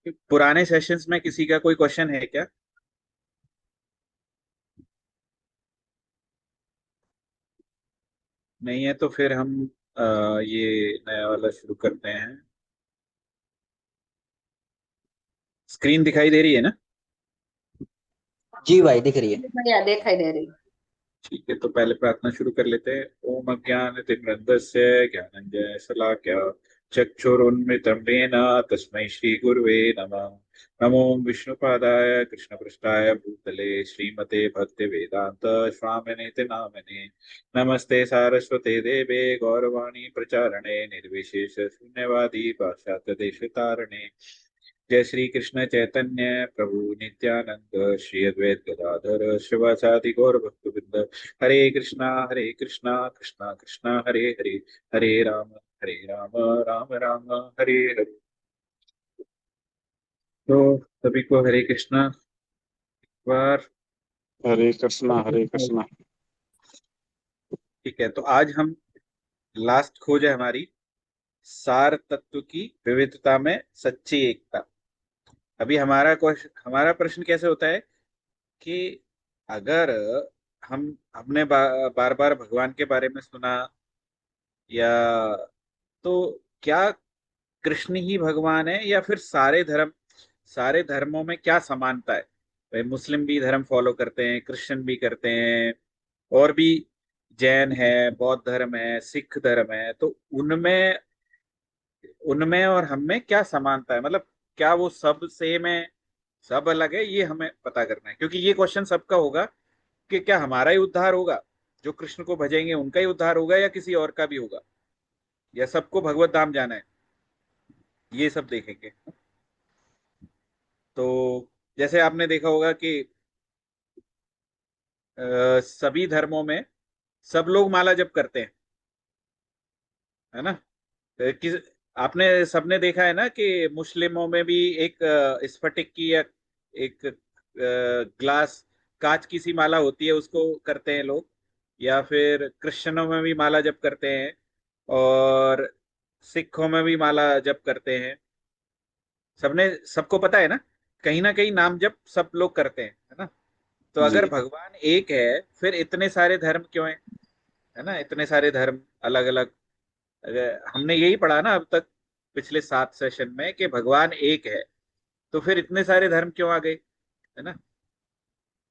पुराने सेशंस में किसी का कोई क्वेश्चन है क्या? नहीं है तो फिर हम ये नया वाला शुरू करते हैं। स्क्रीन दिखाई दे रही है ना? जी भाई, दिख रही है। भैया दिखाई दे रही। ठीक है, तो पहले प्रार्थना शुरू कर लेते हैं। ओम अज्ञानतिमिरन्धस्य ज्ञानञ्जन शलाकया चक्षुरुन्मिलितं येन तस्मै श्री गुरुवे नमः। नमो विष्णुपादाय कृष्णपृष्ठाय भूतले श्रीमते भक्ति वेदांत स्वामिनेति नामिने। नमस्ते सारस्वते देवे गौरवाणी प्रचारणे निर्विशेष शून्यवादी पाश्चात्य देशतारणे। जय श्री कृष्ण चैतन्य प्रभु नित्यानंद श्री अद्वैत गदाधर शिवासादि गौर भक्तवृंद। हरे कृष्णा कृष्णा कृष्णा हरे हरे, हरे राम राम राम हरे हरे। तो सभी को हरे कृष्णा बार। हरे कृष्णा हरे कृष्णा। ठीक है, तो आज हम लास्ट खोज है हमारी, सार तत्व की विविधता में सच्ची एकता। अभी हमारा प्रश्न कैसे होता है कि अगर हमने बार बार भगवान के बारे में सुना, या तो क्या कृष्ण ही भगवान है या फिर सारे धर्मों में क्या समानता है? भाई मुस्लिम भी धर्म फॉलो करते हैं, क्रिश्चियन भी करते हैं, और भी जैन है, बौद्ध धर्म है, सिख धर्म है, तो उनमें उनमें और हम में क्या समानता है? मतलब क्या वो सब सेम है, सब अलग है? ये हमें पता करना है, क्योंकि ये क्वेश्चन सबका होगा कि क्या हमारा ही उद्धार होगा, जो कृष्ण को भजेंगे उनका ही उद्धार होगा, या किसी और का भी होगा, या सबको भगवत धाम जाना है? ये सब देखेंगे। तो जैसे आपने देखा होगा कि सभी धर्मों में सब लोग माला जप करते हैं, है ना? किस आपने सबने देखा है ना कि मुस्लिमों में भी एक स्फटिक की या एक ग्लास कांच की सी माला होती है, उसको करते हैं लोग। या फिर क्रिश्चियनों में भी माला जप करते हैं, और सिखों में भी माला जप करते हैं। सबने सबको पता है ना कहीं नाम जप सब लोग करते हैं, है ना? तो अगर जी। भगवान एक है, फिर इतने सारे धर्म क्यों हैं? है ना, इतने सारे धर्म अलग अलग। हमने यही पढ़ा ना अब तक, पिछले 7 सेशन में, कि भगवान एक है, तो फिर इतने सारे धर्म क्यों आ गए? है ना?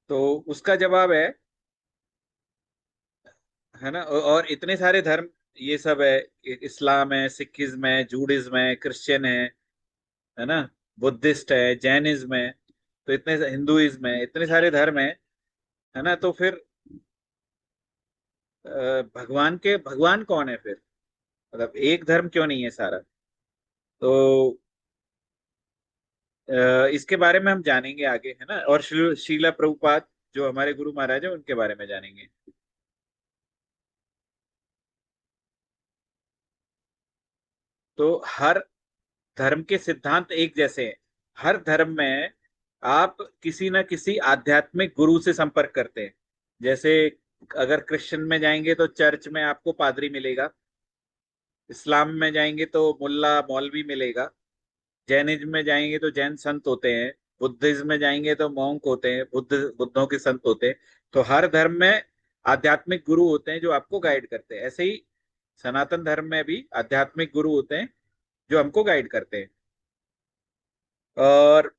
तो उसका जवाब है ना, और इतने सारे धर्म ये सब है। इस्लाम है, सिखिज्म है, जूडिज्म है, क्रिश्चियन है ना, बुद्धिस्ट है, जैनिज्म है, तो हिंदुइज्म है, इतने सारे धर्म है ना? तो फिर भगवान कौन है फिर? मतलब एक धर्म क्यों नहीं है सारा? तो इसके बारे में हम जानेंगे आगे, है ना? और शीला प्रभुपाद जो हमारे गुरु महाराज है, उनके बारे में जानेंगे। तो हर धर्म के सिद्धांत एक जैसे हैं। हर धर्म में आप किसी न किसी आध्यात्मिक गुरु से संपर्क करते हैं। जैसे अगर क्रिश्चियन में जाएंगे तो चर्च में आपको पादरी मिलेगा, इस्लाम में जाएंगे तो मुल्ला मौलवी मिलेगा, जैनिज्म में जाएंगे तो जैन संत होते हैं, बुद्धिज्म में जाएंगे तो मॉन्क होते हैं, बुद्धों के संत होते हैं। तो हर धर्म में आध्यात्मिक गुरु होते हैं जो आपको गाइड करते हैं। ऐसे ही सनातन धर्म में भी आध्यात्मिक गुरु होते हैं जो हमको गाइड करते हैं। और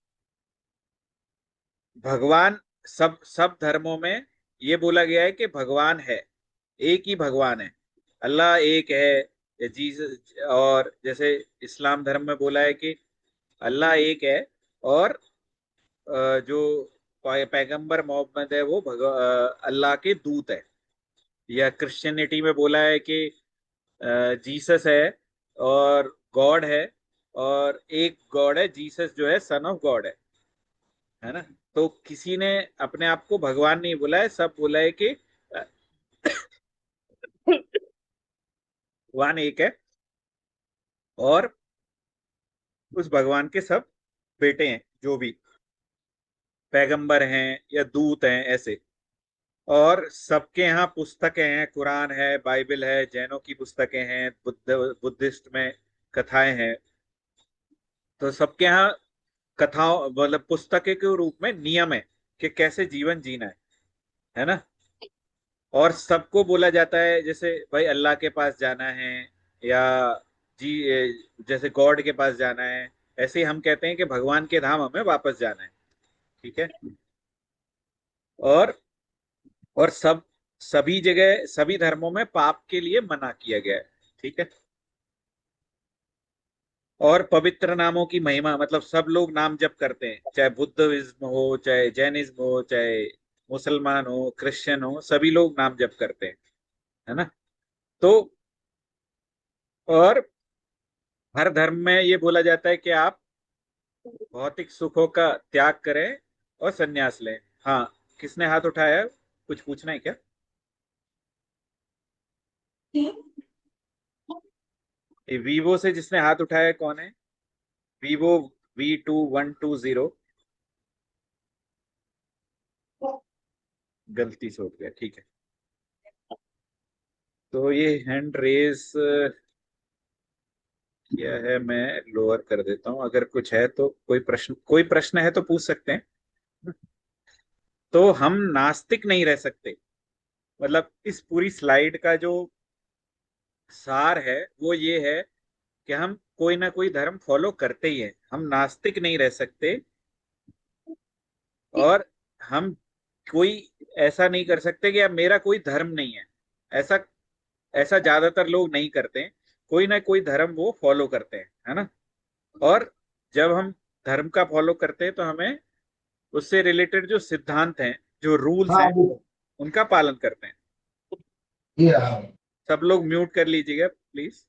भगवान, सब सब धर्मों में ये बोला गया है कि भगवान है, एक ही भगवान है, अल्लाह एक है, या जीसस। और जैसे इस्लाम धर्म में बोला है कि अल्लाह एक है, और जो पैगंबर मोहम्मद है वो अल्लाह के दूत है। या क्रिश्चियनिटी में बोला है कि जीसस है और गॉड है, और एक गॉड है, जीसस जो है सन ऑफ गॉड है ना? तो किसी ने अपने आप को भगवान नहीं बोला है, सब बोला है कि भगवान एक है, और उस भगवान के सब बेटे हैं, जो भी पैगंबर हैं या दूत हैं ऐसे। और सबके यहाँ पुस्तकें हैं, कुरान है, बाइबल है, जैनों की पुस्तकें हैं, बुद्धिस्ट में कथाएं हैं। तो सबके यहाँ कथाओं मतलब पुस्तकें के रूप में नियम है कि कैसे जीवन जीना है ना। और सबको बोला जाता है जैसे भाई अल्लाह के पास जाना है, या जी जैसे गॉड के पास जाना है, ऐसे ही हम कहते हैं कि भगवान के धाम हमें वापस जाना है। ठीक है। और सब सभी जगह सभी धर्मों में पाप के लिए मना किया गया है। ठीक है। और पवित्र नामों की महिमा, मतलब सब लोग नाम जप करते हैं, चाहे बुद्धिज्म हो, चाहे जैनिज्म हो, चाहे मुसलमान हो, क्रिश्चियन हो, सभी लोग नाम जप करते हैं, है ना। तो और हर धर्म में ये बोला जाता है कि आप भौतिक सुखों का त्याग करें और संन्यास लें। हाँ, किसने हाथ उठाया है? कुछ पूछना है क्या? ये वीवो से जिसने हाथ उठाया है कौन है? Vivo V2120। गलती से उठ गया, ठीक है। तो ये हैंड रेस किया है, मैं लोअर कर देता हूँ। अगर कुछ है तो कोई प्रश्न है तो पूछ सकते हैं। तो हम नास्तिक नहीं रह सकते, मतलब इस पूरी स्लाइड का जो सार है वो ये है कि हम कोई ना कोई धर्म फॉलो करते ही है, हम नास्तिक नहीं रह सकते। और हम कोई ऐसा नहीं कर सकते कि अब मेरा कोई धर्म नहीं है। ऐसा ऐसा ज्यादातर लोग नहीं करते हैं, कोई ना कोई धर्म वो फॉलो करते हैं, है ना। और जब हम धर्म का फॉलो करते हैं तो हमें उससे रिलेटेड जो सिद्धांत हैं, जो रूल्स हाँ हैं, उनका पालन करते हैं। जी हाँ। सब लोग म्यूट कर लीजिएगा प्लीज।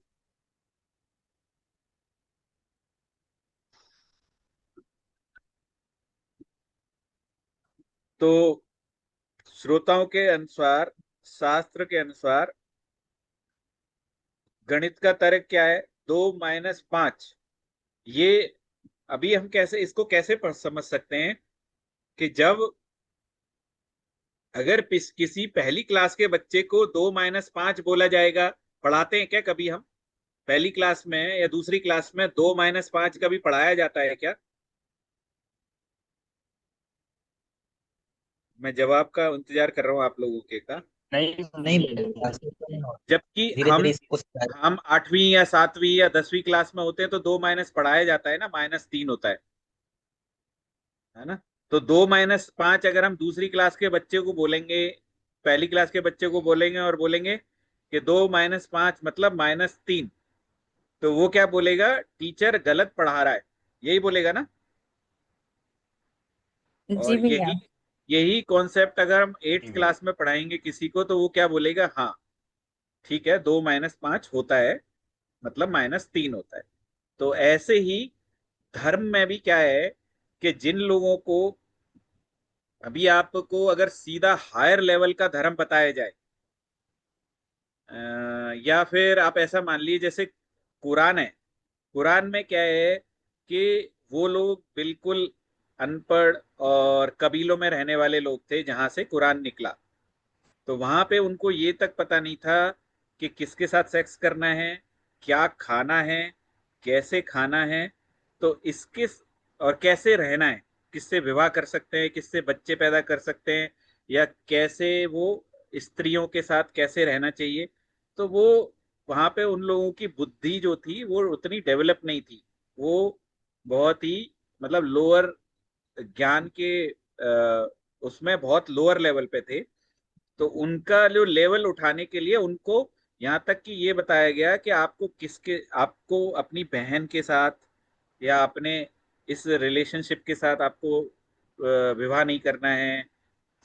तो श्रोताओं के अनुसार, शास्त्र के अनुसार, गणित का तर्क क्या है? 2 - 5। ये अभी हम कैसे इसको कैसे समझ सकते हैं कि जब अगर किसी पहली क्लास के बच्चे को 2 - 5 बोला जाएगा, पढ़ाते हैं क्या कभी हम? पहली क्लास में या दूसरी क्लास में 2 - 5 कभी पढ़ाया जाता है क्या? मैं जवाब का इंतजार कर रहा हूँ आप लोगों के का। नहीं नहीं मिलेगा, ऐसे तो नहीं होता। जबकि धीरे धीरे इसको सुधार। हम 8वीं या 7वीं या 10वीं क्लास में होते हैं तो 2 - पढ़ाया जाता है ना, -3 होता है ना। तो 2 - 5 अगर हम दूसरी क्लास के बच्चे को बोलेंगे, पहली क्लास के बच्चे को बोलेंगे और बोलेंगे कि 2 - 5 मतलब -3, तो वो क्या बोलेगा? टीचर गलत पढ़ा रहा है, यही बोलेगा ना। जी और भैया। यही यही कॉन्सेप्ट अगर हम 8th क्लास में पढ़ाएंगे किसी को, तो वो क्या बोलेगा? हाँ ठीक है, 2 - 5 होता है, मतलब -3 होता है। तो ऐसे ही धर्म में भी क्या है कि जिन लोगों को, अभी आपको अगर सीधा हायर लेवल का धर्म बताया जाए, या फिर आप ऐसा मान लीजिए जैसे कुरान है, कुरान में क्या है कि वो लोग बिल्कुल अनपढ़ और कबीलों में रहने वाले लोग थे जहां से कुरान निकला। तो वहां पे उनको ये तक पता नहीं था कि किसके साथ सेक्स करना है, क्या खाना है, कैसे खाना है, तो इसके और कैसे रहना है, किससे विवाह कर सकते हैं, किससे बच्चे पैदा कर सकते हैं, या कैसे वो स्त्रियों के साथ कैसे रहना चाहिए। तो वो वहां पे उन लोगों की बुद्धि जो थी वो उतनी डेवलप नहीं थी। वो बहुत ही मतलब लोअर ज्ञान के उसमें बहुत लोअर लेवल पे थे। तो उनका जो लेवल उठाने के लिए उनको यहाँ तक कि ये बताया गया कि आपको अपनी बहन के साथ या अपने इस रिलेशनशिप के साथ आपको विवाह नहीं करना है,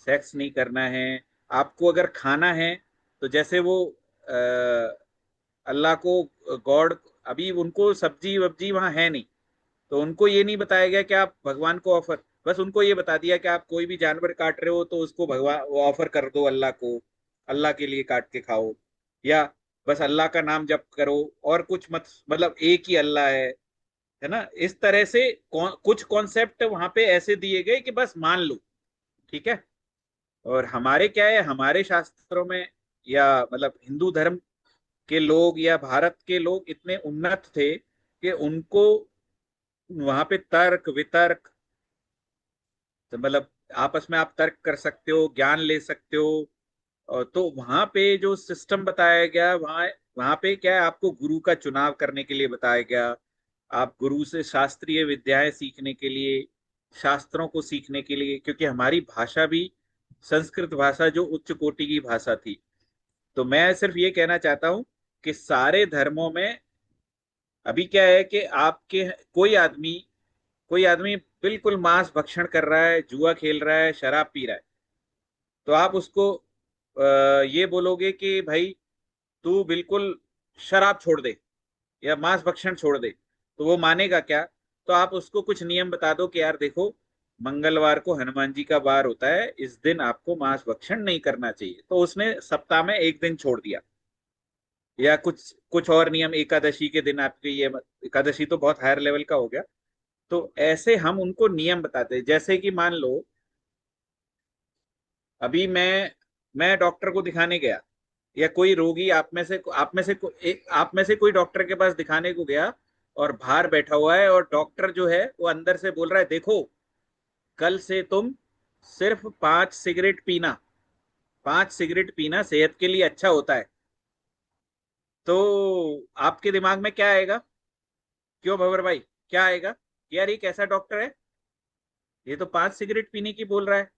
सेक्स नहीं करना है। आपको अगर खाना है तो जैसे वो अल्लाह को, गॉड, अभी उनको सब्जी वब्जी वहां है नहीं, तो उनको ये नहीं बताया गया कि आप भगवान को ऑफर, बस उनको ये बता दिया कि आप कोई भी जानवर काट रहे हो तो उसको भगवान वो ऑफर कर दो अल्लाह को, अल्लाह के लिए काट के खाओ, या बस अल्लाह का नाम जप करो, और कुछ मत, मतलब एक ही अल्लाह है ना। इस तरह से कुछ कॉन्सेप्ट वहां पे ऐसे दिए गए कि बस मान लो। ठीक है। और हमारे क्या है, हमारे शास्त्रों में, या मतलब हिंदू धर्म के लोग या भारत के लोग इतने उन्नत थे कि उनको वहां पे तर्क वितर्क, तो मतलब आपस में आप तर्क कर सकते हो, ज्ञान ले सकते हो। और तो वहां पे जो सिस्टम बताया गया, वहां वहां पे क्या है, आपको गुरु का चुनाव करने के लिए बताया गया। आप गुरु से शास्त्रीय विद्याएं सीखने के लिए, शास्त्रों को सीखने के लिए, क्योंकि हमारी भाषा भी संस्कृत भाषा जो उच्च कोटि की भाषा थी। तो मैं सिर्फ ये कहना चाहता हूं कि सारे धर्मों में अभी क्या है कि आपके कोई आदमी बिल्कुल मांस भक्षण कर रहा है, जुआ खेल रहा है, शराब पी रहा है, तो आप उसको ये बोलोगे कि भाई तू बिल्कुल शराब छोड़ दे या मांस भक्षण छोड़ दे, तो वो मानेगा क्या? तो आप उसको कुछ नियम बता दो कि यार देखो, मंगलवार को हनुमान जी का वार होता है, इस दिन आपको मांस भक्षण नहीं करना चाहिए, तो उसने सप्ताह में एक दिन छोड़ दिया। या कुछ कुछ और नियम, एकादशी के दिन आपके ये एकादशी तो बहुत हायर लेवल का हो गया। तो ऐसे हम उनको नियम बताते हैं, जैसे कि मान लो अभी मैं डॉक्टर को दिखाने गया, या कोई रोगी आप में से कोई डॉक्टर के पास दिखाने को गया, और बाहर बैठा हुआ है, और डॉक्टर जो है वो अंदर से बोल रहा है, देखो कल से तुम सिर्फ 5 सिगरेट पीना, 5 सिगरेट पीना सेहत के लिए अच्छा होता है। तो आपके दिमाग में क्या आएगा? क्यों भवर भाई, क्या आएगा? यार ये कैसा डॉक्टर है, ये तो 5 सिगरेट पीने की बोल रहा है।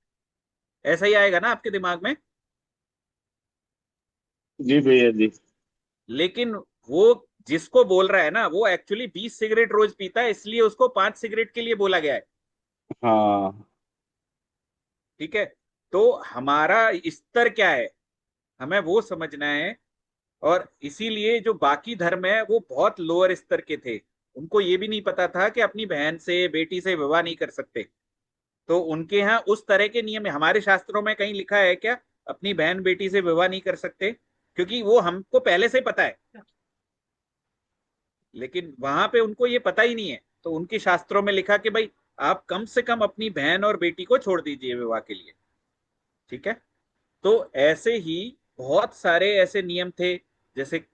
ऐसा ही आएगा ना आपके दिमाग में। जी भैया जी। लेकिन वो जिसको बोल रहा है ना, वो एक्चुअली 20 सिगरेट रोज पीता है, इसलिए उसको 5 सिगरेट के लिए बोला गया है। हाँ। ठीक है। तो हमारा स्तर क्या है, हमें वो समझना है। और इसीलिए जो बाकी धर्म है वो बहुत लोअर स्तर के थे, उनको ये भी नहीं पता था कि अपनी बहन से बेटी से विवाह नहीं कर सकते। तो उनके यहाँ उस तरह के नियम है। हमारे शास्त्रों में कहीं लिखा है क्या अपनी बहन बेटी से विवाह नहीं कर सकते? क्योंकि वो हमको पहले से पता है, लेकिन वहां पे उनको ये पता ही नहीं है। तो उनके शास्त्रों में लिखा कि भाई आप कम से कम अपनी बहन और बेटी को छोड़ दीजिए विवाह के लिए। ठीक है। तो ऐसे ही बहुत सारे ऐसे नियम थे, जैसे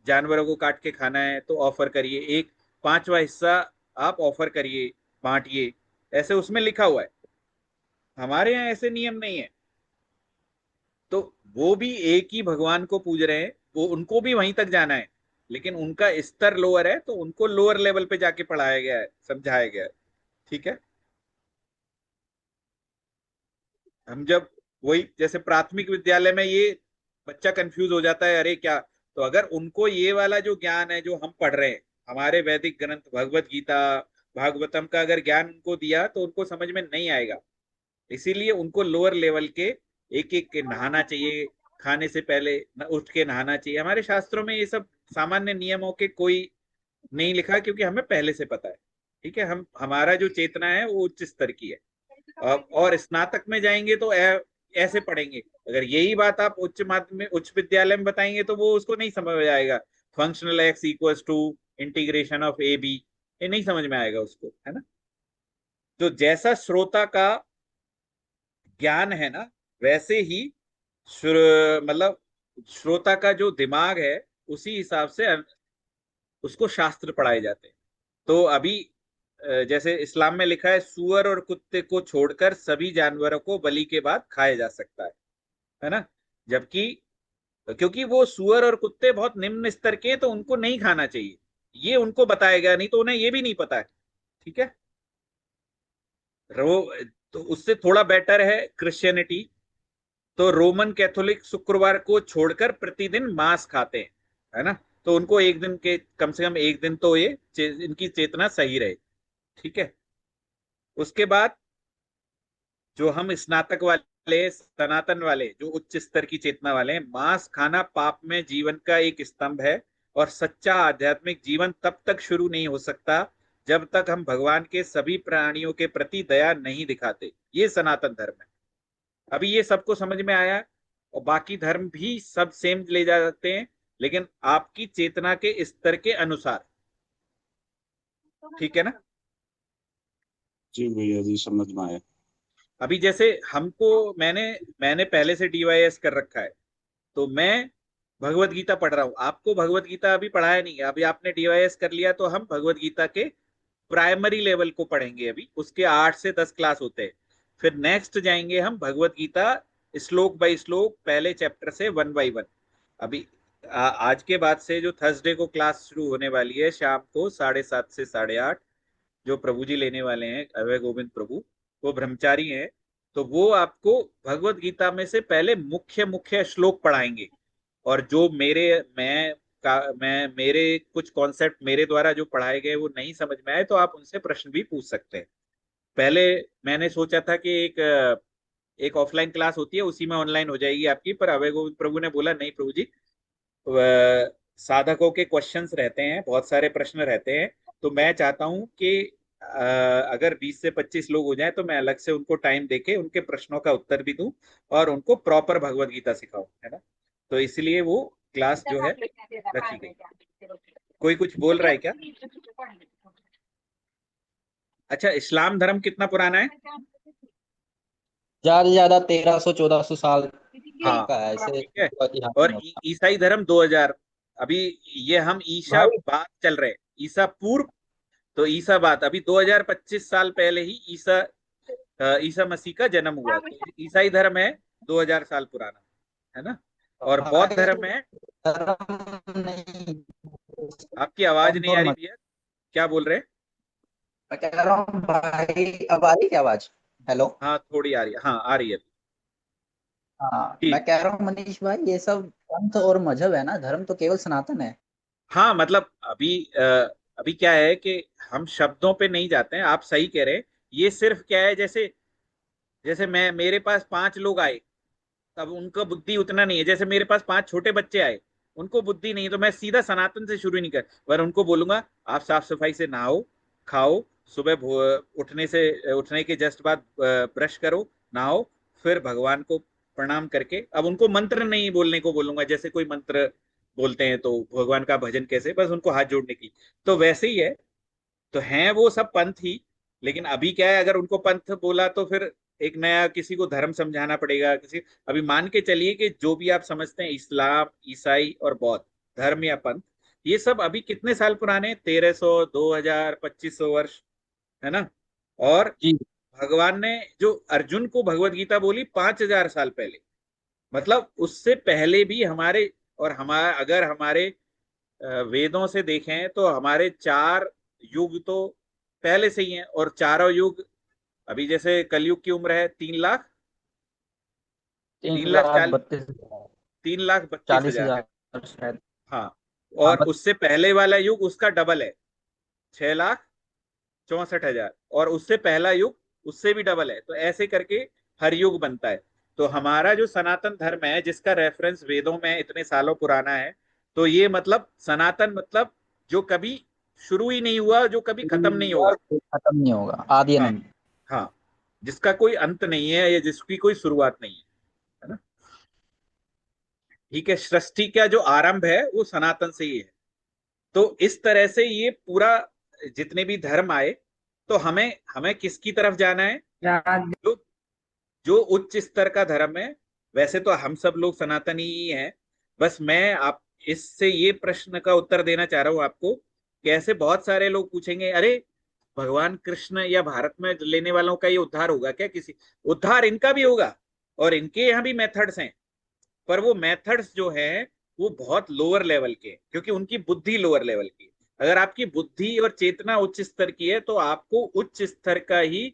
जानवरों को काट के खाना है तो ऑफर करिए, एक 5वां हिस्सा आप ऑफर करिए, बांटिए, ऐसे उसमें लिखा हुआ है। हमारे यहाँ ऐसे नियम नहीं है। तो वो भी एक ही भगवान को पूज रहे हैं, वो उनको भी वहीं तक जाना है, लेकिन उनका स्तर लोअर है, तो उनको लोअर लेवल पे जाके पढ़ाया गया है, समझाया गया है। ठीक है। हम जब वही जैसे प्राथमिक विद्यालय में ये बच्चा कंफ्यूज हो जाता है, अरे क्या, तो अगर उनको ये वाला जो ज्ञान है जो हम पढ़ रहे हैं, हमारे वैदिक ग्रंथ भगवत गीता भागवतम का अगर ज्ञान उनको दिया तो उनको समझ में नहीं आएगा। इसीलिए उनको लोअर लेवल के एक एक के नहाना चाहिए, खाने से पहले उठ के नहाना चाहिए। हमारे शास्त्रों में ये सब सामान्य नियमों के कोई नहीं लिखा, क्योंकि हमें पहले से पता है। ठीक है। हम हमारा जो चेतना है वो उच्च स्तर की है। और स्नातक में जाएंगे तो ऐसे पढ़ेंगे। अगर यही बात आप उच्च माध्यमिक उच्च विद्यालय में बताएंगे तो वो उसको नहीं समझ में आएगा। Functional x equals to integration of a b, ये नहीं समझ में आएगा उसको, है ना। तो जैसा श्रोता का ज्ञान है ना, वैसे ही मतलब श्रोता का जो दिमाग है, उसी हिसाब से उसको शास्त्र पढ़ाए जाते हैं। तो अभी जैसे इस्लाम में लिखा है, सुअर और कुत्ते को छोड़कर सभी जानवरों को बलि के बाद खाया जा सकता है ना। जबकि क्योंकि वो सुअर और कुत्ते बहुत निम्न स्तर के हैं, तो उनको नहीं खाना चाहिए, ये उनको बताया गया, नहीं तो उन्हें ये भी नहीं पता है। ठीक है। रो तो उससे थोड़ा बेटर है क्रिश्चियनिटी। तो रोमन कैथोलिक शुक्रवार को छोड़कर प्रतिदिन मांस खाते हैं, है ना। तो उनको एक दिन के कम से कम एक दिन तो ये इनकी चेतना सही रहे। ठीक है। उसके बाद जो हम स्नातक वाले सनातन वाले जो उच्च स्तर की चेतना वाले हैं, मांस खाना पाप में जीवन का एक स्तंभ है, और सच्चा आध्यात्मिक जीवन तब तक शुरू नहीं हो सकता जब तक हम भगवान के सभी प्राणियों के प्रति दया नहीं दिखाते। ये सनातन धर्म है। अभी ये सबको समझ में आया। और बाकी धर्म भी सब सेम ले जा सकते हैं, लेकिन आपकी चेतना के स्तर के अनुसार। ठीक है ना। जी भैया जी, समझ में आया। अभी जैसे हमको मैंने मैंने पहले से डीवाईएस कर रखा है, तो मैं भगवत गीता पढ़ रहा हूँ। आपको भगवत गीता अभी पढ़ाया नहीं है, अभी आपने डीवाईएस कर लिया, तो हम भगवत गीता के प्राइमरी लेवल को पढ़ेंगे, अभी उसके 8 से 10 क्लास होते हैं। फिर नेक्स्ट जाएंगे हम भगवत गीता श्लोक बाय श्लोक, पहले चैप्टर से 1 बाय 1। अभी आज के बाद से जो थर्सडे को क्लास शुरू होने वाली है शाम को 7:30 से 8:30, जो प्रभु जी लेने वाले हैं अभय गोविंद प्रभु, वो ब्रह्मचारी हैं। तो वो आपको भगवत गीता में से पहले मुख्य मुख्य श्लोक पढ़ाएंगे। और जो मैं मेरे कुछ कॉन्सेप्ट मेरे द्वारा जो पढ़ाए गए वो नहीं समझ में आए तो आप उनसे प्रश्न भी पूछ सकते हैं। पहले मैंने सोचा था कि एक ऑफलाइन क्लास होती है उसी में ऑनलाइन हो जाएगी आपकी, पर अभय गोविंद प्रभु ने बोला नहीं प्रभु जी, साधकों के क्वेश्चंस रहते हैं, बहुत सारे प्रश्न रहते हैं। तो मैं चाहता हूं कि अगर 20 से 25 लोग हो जाएं तो मैं अलग से उनको टाइम देके उनके प्रश्नों का उत्तर भी दूं और उनको प्रॉपर भगवत गीता सिखाऊं, है ना। तो इसलिए वो क्लास जो है रखी गई। कोई कुछ बोल रहा है क्या? अच्छा, इस्लाम धर्म कितना पुराना है? ज्यादा से ज्यादा 1300-1400 साल हाँ, का है ऐसे। ठीक है। इतिहास और में होता ईसाई धर्म 2000। अभी ये हम ईसा भाई। बाद चल रहे हैं, ईसा पूर्व। तो ईसा बाद अभी 2025 साल पहले ही ईसा मसीह का जन्म हुआ। तो ईसाई धर्म है 2000 साल पुराना, है ना। और बौद्ध भाई धर्म है। धर्म नहीं, आपकी आवाज नहीं और आ रही मत। भैया, क्या बोल रहे हैं? मैं कह रहा हूँ भाई, अब आ रही क्या आवाज? हेलो। हाँ, थोड़ी आ रही है, हाँ आ रही है। हाँ, मैं ठीक। कह रहा हूँ मनीष भाई, ये सब पंथ और मजहब है ना, धर्म तो केवल सनातन है। हाँ मतलब अभी क्या है कि हम शब्दों पे नहीं जाते हैं, आप सही कह रहे हैं। ये सिर्फ क्या है, जैसे जैसे मेरे पास 5 लोग आए, अब उनका बुद्धि उतना नहीं है। जैसे मेरे पास 5 छोटे बच्चे आए, उनको बुद्धि नहीं है, तो मैं सीधा सनातन से शुरू नहीं कर, पर उनको बोलूंगा आप साफ सफाई से नहाओ, खाओ, सुबह उठने के जस्ट बाद ब्रश करो, नहाओ, फिर भगवान को प्रणाम करके, अब उनको मंत्र नहीं बोलने को बोलूंगा, जैसे कोई मंत्र बोलते हैं तो भगवान का भजन कैसे, बस उनको हाथ जोड़ने की। तो वैसे ही है। तो हैं वो सब पंथ ही। लेकिन अभी क्या है, अगर उनको पंथ बोला तो फिर एक नया किसी को धर्म समझाना पड़ेगा किसी। अभी मान के चलिए कि जो भी आप समझते हैं इस्लाम, ईसाई और बौद्ध धर्म या पंथ, ये सब अभी कितने साल पुराने हैं? 1300, 2000, 2500 वर्ष, है ना। और जी। भगवान ने जो अर्जुन को भगवत गीता बोली 5000 साल पहले, मतलब उससे पहले भी हमारे, और हमारा अगर हमारे वेदों से देखें तो हमारे 4 युग तो पहले से ही हैं। और चारों युग, अभी जैसे कलयुग की उम्र है 3 लाख, तीन 3 लाख लाख चालीस, बत्तीस हजार 3,32,000 है। 40,000 शायद। हाँ। हाँ, और उससे पहले वाला युग उसका डबल है, 6,64,000। और उससे पहला युग उससे भी डबल है। तो ऐसे करके हर युग बनता है। तो हमारा जो सनातन धर्म है जिसका रेफरेंस वेदों में इतने सालों पुराना है, तो ये मतलब सनातन मतलब जो कभी शुरू ही नहीं हुआ, जो कभी खत्म नहीं होगा। खत्म नहीं होगा, आदि हाँ। अनंत। हाँ, जिसका कोई अंत नहीं है या जिसकी कोई शुरुआत नहीं है ना। ठीक है, सृष्टि का जो आरंभ है वो सनातन से ही है। तो इस तरह से ये पूरा जितने भी धर्म आए, तो हमें हमें किसकी तरफ जाना है? जो जो उच्च स्तर का धर्म है। वैसे तो हम सब लोग सनातनी ही हैं। बस मैं आप इससे ये प्रश्न का उत्तर देना चाह रहा हूं आपको कि ऐसे बहुत सारे लोग पूछेंगे, अरे भगवान कृष्ण या भारत में लेने वालों का ये उद्धार होगा क्या? किसी उद्धार इनका भी होगा, और इनके यहाँ भी मेथड्स हैं। पर वो मेथड्स जो है वो बहुत लोअर लेवल के हैं, क्योंकि उनकी बुद्धि लोअर लेवल की है। अगर आपकी बुद्धि और चेतना उच्च स्तर की है तो आपको उच्च स्तर का ही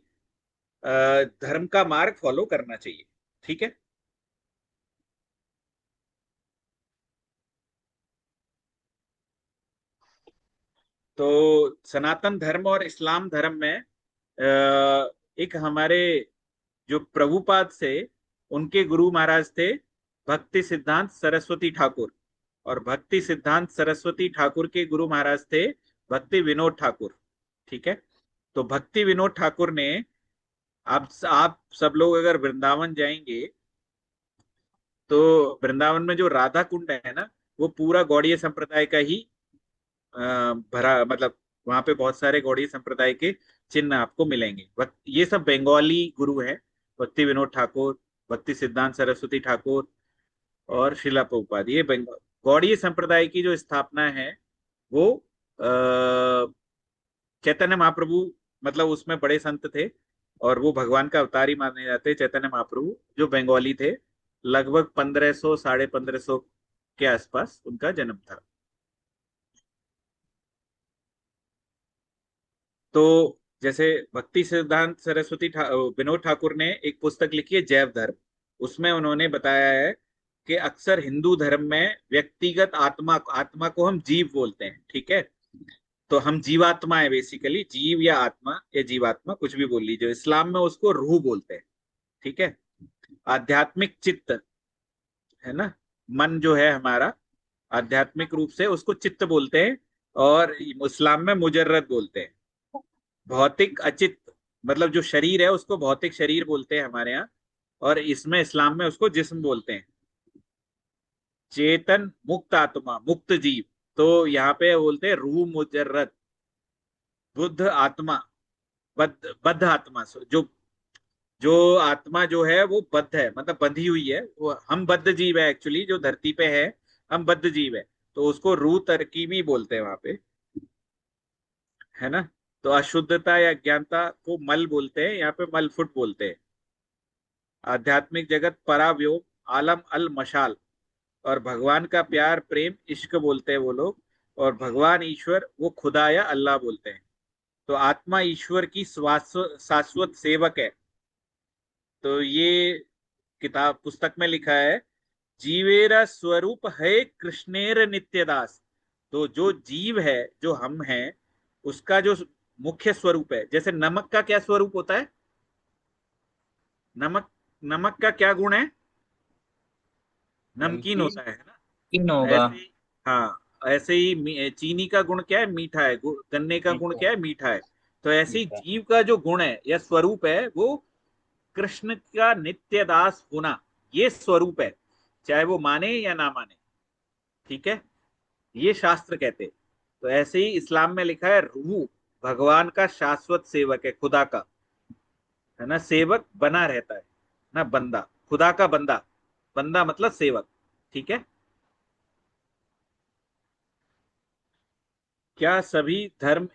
धर्म का मार्ग फॉलो करना चाहिए। ठीक है। तो सनातन धर्म और इस्लाम धर्म में एक हमारे जो प्रभुपाद से, उनके गुरु महाराज थे भक्ति सिद्धांत सरस्वती ठाकुर। और भक्ति सिद्धांत सरस्वती ठाकुर के गुरु महाराज थे भक्ति विनोद ठाकुर। ठीक है। तो भक्ति विनोद ठाकुर ने, आप सब लोग अगर वृंदावन जाएंगे तो वृंदावन में जो राधा कुंड है ना, वो पूरा गौड़ीय संप्रदाय का ही भरा, मतलब वहां पे बहुत सारे गौड़ीय संप्रदाय के चिन्ह आपको मिलेंगे। ये सब बंगाली गुरु हैं, भक्ति विनोद ठाकुर, भक्ति सिद्धांत सरस्वती ठाकुर और शिला प्रभुपाद। ये गौड़ीय संप्रदाय की जो स्थापना है वो चैतन्य महाप्रभु मतलब उसमें बड़े संत थे और वो भगवान का अवतार ही माने जाते हैं। चैतन्य महाप्रभु जो बंगाली थे, लगभग 1500 1550 के आसपास उनका जन्म था। तो जैसे भक्ति सिद्धांत सरस्वती विनोद ठाकुर ने एक पुस्तक लिखी है जैव धर्म। उसमें उन्होंने बताया है कि अक्सर हिंदू धर्म में व्यक्तिगत आत्मा आत्मा को हम जीव बोलते हैं, ठीक है। तो हम जीवात्मा है, बेसिकली जीव या आत्मा या जीवात्मा कुछ भी बोल लीजिए। इस्लाम में उसको रूह बोलते हैं, ठीक है। आध्यात्मिक चित्त है ना, मन जो है हमारा, आध्यात्मिक रूप से उसको चित्त बोलते हैं। और इस्लाम में मुजर्रद बोलते हैं। भौतिक अचित मतलब जो शरीर है उसको भौतिक शरीर बोलते हैं हमारे यहाँ, और इसमें इस्लाम में उसको जिस्म बोलते हैं। चेतन मुक्त आत्मा, मुक्त जीव, तो यहाँ पे बोलते हैं रूह मुजर्रद। बुद्ध आत्मा, बद्ध आत्मा, जो जो आत्मा जो है वो बद्ध है, मतलब बंधी हुई है। वो हम बद्ध जीव है एक्चुअली, जो धरती पे है हम बद्ध जीव है। तो उसको रूह तरकीबी बोलते हैं वहां पे, है ना। तो अशुद्धता या अज्ञानता को मल बोलते हैं, यहाँ पे मल फुट बोलते हैं। आध्यात्मिक जगत पराव्योग, आलम अल मशाल, और भगवान का प्यार प्रेम इश्क बोलते हैं वो लोग। और भगवान ईश्वर वो खुदा या अल्लाह बोलते हैं। तो आत्मा ईश्वर की शाश्वत सेवक है। तो ये किताब पुस्तक में लिखा है, जीवेरा स्वरूप है कृष्णेर नित्यदास। तो जो जीव है, जो हम हैं, उसका जो मुख्य स्वरूप है, जैसे नमक का क्या स्वरूप होता है, नमक, नमक का क्या गुण है, नमकीन नमकीन होता है ना। किन होगा। ऐसे ही, हाँ, ऐसे ही चीनी का गुण क्या है, मीठा है। गन्ने का गुण मीठा। क्या है, मीठा है। तो ऐसे ही मीठा। जीव का जो गुण है या स्वरूप है, वो कृष्ण का नित्य दास होना, ये स्वरूप है, चाहे वो माने या ना माने, ठीक है। ये शास्त्र कहते हैं। तो ऐसे ही इस्लाम में लिखा है, रूह भगवान का शाश्वत सेवक है, खुदा का, है ना। सेवक बना रहता है ना, बंदा, खुदा का बंदा, बंदा मतलब सेवक, ठीक है। क्या सभी धर्म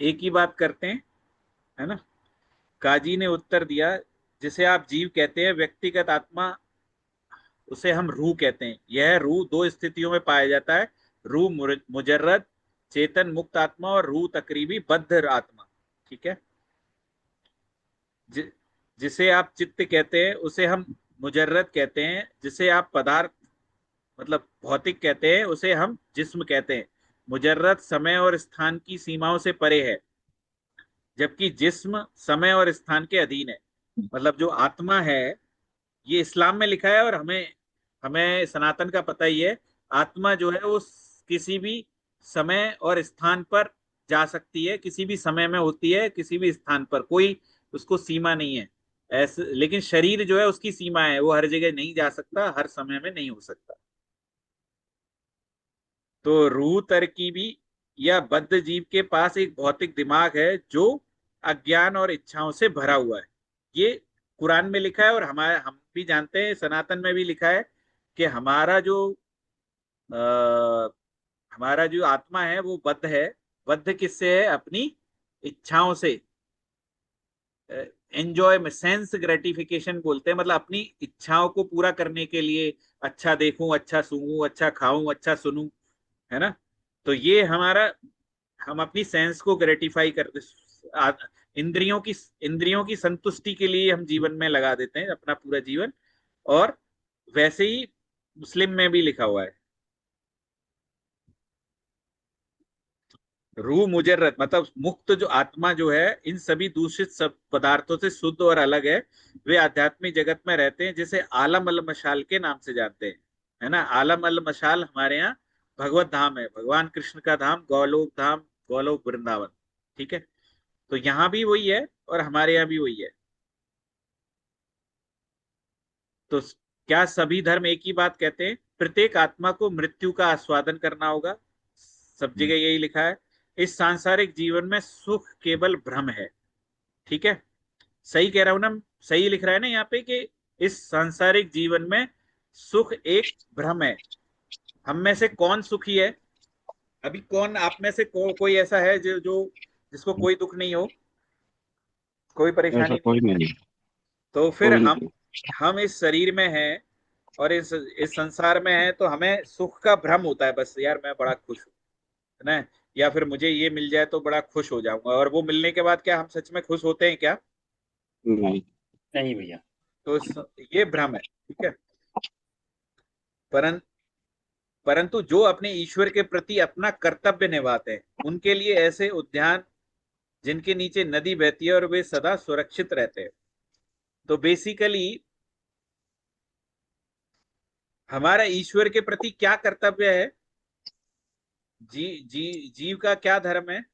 एक ही बात करते हैं, है ना। काजी ने उत्तर दिया, जिसे आप जीव कहते हैं, व्यक्तिगत आत्मा, उसे हम रूह कहते हैं। यह रूह दो स्थितियों में पाया जाता है, रूह मुजर्रद चेतन मुक्त आत्मा, और रूह तकरीबी बद्ध आत्मा, ठीक है। जि, जिसे आप चित्त कहते हैं उसे हम मुजर्रद कहते हैं। जिसे आप पदार्थ मतलब भौतिक कहते हैं उसे हम जिस्म कहते हैं। मुजर्रद समय और स्थान की सीमाओं से परे है, जबकि जिस्म समय और स्थान के अधीन है। मतलब जो आत्मा है, ये इस्लाम में लिखा है, और हमें हमें सनातन का पता ही है। आत्मा जो है वो किसी भी समय और स्थान पर जा सकती है, किसी भी समय में होती है, किसी भी स्थान पर, कोई उसको सीमा नहीं है। ऐसे लेकिन शरीर जो है उसकी सीमा है, वो हर जगह नहीं जा सकता, हर समय में नहीं हो सकता। तो रूह तरकीबी या बद्ध जीव के पास एक भौतिक दिमाग है जो अज्ञान और इच्छाओं से भरा हुआ है। ये कुरान में लिखा है, और हमारे हम भी जानते हैं, सनातन में भी लिखा है कि आ, हमारा जो आत्मा है वो बद्ध है। बद्ध किससे है, अपनी इच्छाओं से। एंजॉय में सेंस ग्रेटिफिकेशन बोलते हैं, मतलब अपनी इच्छाओं को पूरा करने के लिए, अच्छा देखूं, अच्छा सूंघूं, अच्छा खाऊं, अच्छा सुनूं, है ना। तो ये हमारा, हम अपनी सेंस को ग्रेटिफाई करते, इंद्रियों की इंद्रियों की संतुष्टि के लिए हम जीवन में लगा देते हैं अपना पूरा जीवन। और वैसे ही मुस्लिम में भी लिखा हुआ है, रूह मुजर्रद मतलब मुक्त जो आत्मा जो है, इन सभी दूषित सब पदार्थों से शुद्ध और अलग है। वे आध्यात्मिक जगत में रहते हैं, जिसे आलम अल मशाल के नाम से जानते हैं, है ना। आलम अल मशाल हमारे यहाँ भगवत धाम है, भगवान कृष्ण का धाम, गोलोक धाम, गोलोक वृंदावन, ठीक है। तो यहाँ भी वही है और हमारे यहाँ भी वही है। तो क्या सभी धर्म एक ही बात कहते हैं, प्रत्येक आत्मा को मृत्यु का आस्वादन करना होगा, सब जगह यही लिखा है। इस सांसारिक जीवन में सुख केवल भ्रम है, ठीक है। सही कह रहा हूं ना, सही लिख रहा है ना यहाँ पे कि इस सांसारिक जीवन में सुख एक भ्रम है। हम में से कौन सुखी है, अभी कौन आप में से कोई ऐसा है जो जो जिसको कोई दुख नहीं हो, कोई ऐसा परेशानी नहीं कोई है। नहीं। तो फिर कोई हम नहीं। हम इस शरीर में हैं और इस संसार में हैं, तो हमें सुख का भ्रम होता है बस, यार मैं बड़ा खुश हूं, है ना, या फिर मुझे ये मिल जाए तो बड़ा खुश हो जाऊंगा, और वो मिलने के बाद क्या हम सच में खुश होते हैं क्या? नहीं। नहीं भैया। तो ये भ्रम है, ठीक है। परं, परंतु जो अपने ईश्वर के प्रति अपना कर्तव्य निभाते हैं, उनके लिए ऐसे उद्यान जिनके नीचे नदी बहती है और वे सदा सुरक्षित रहते हैं। तो बेसिकली हमारा ईश्वर के प्रति क्या कर्तव्य है? जीव का क्या धर्म है?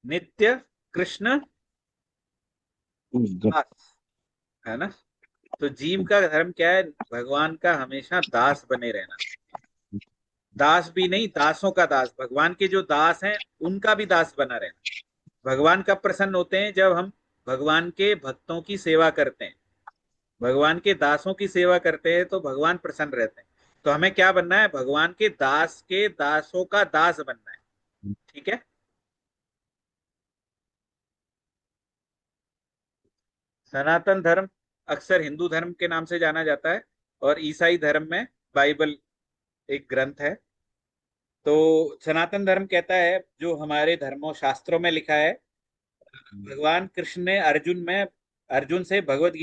नित्य कृष्ण दास, है ना। तो जीव का धर्म क्या है? भगवान का हमेशा दास बने रहना। दास भी नहीं, दासों का दास, भगवान के जो दास हैं उनका भी दास बना रहना। भगवान कब प्रसन्न होते हैं? जब हम भगवान के भक्तों की सेवा करते हैं, भगवान के दासों की सेवा करते हैं, तो भगवान प्रसन्न रहते हैं। तो हमें क्या बनना है? भगवान के दासों का दास बनना है, ठीक है। सनातन धर्म अक्सर हिंदू धर्म के नाम से जाना जाता है, और ईसाई धर्म में बाइबल एक ग्रंथ है। तो सनातन धर्म कहता है, जो हमारे धर्मों शास्त्रों में लिखा है, भगवान कृष्ण ने अर्जुन से भगवत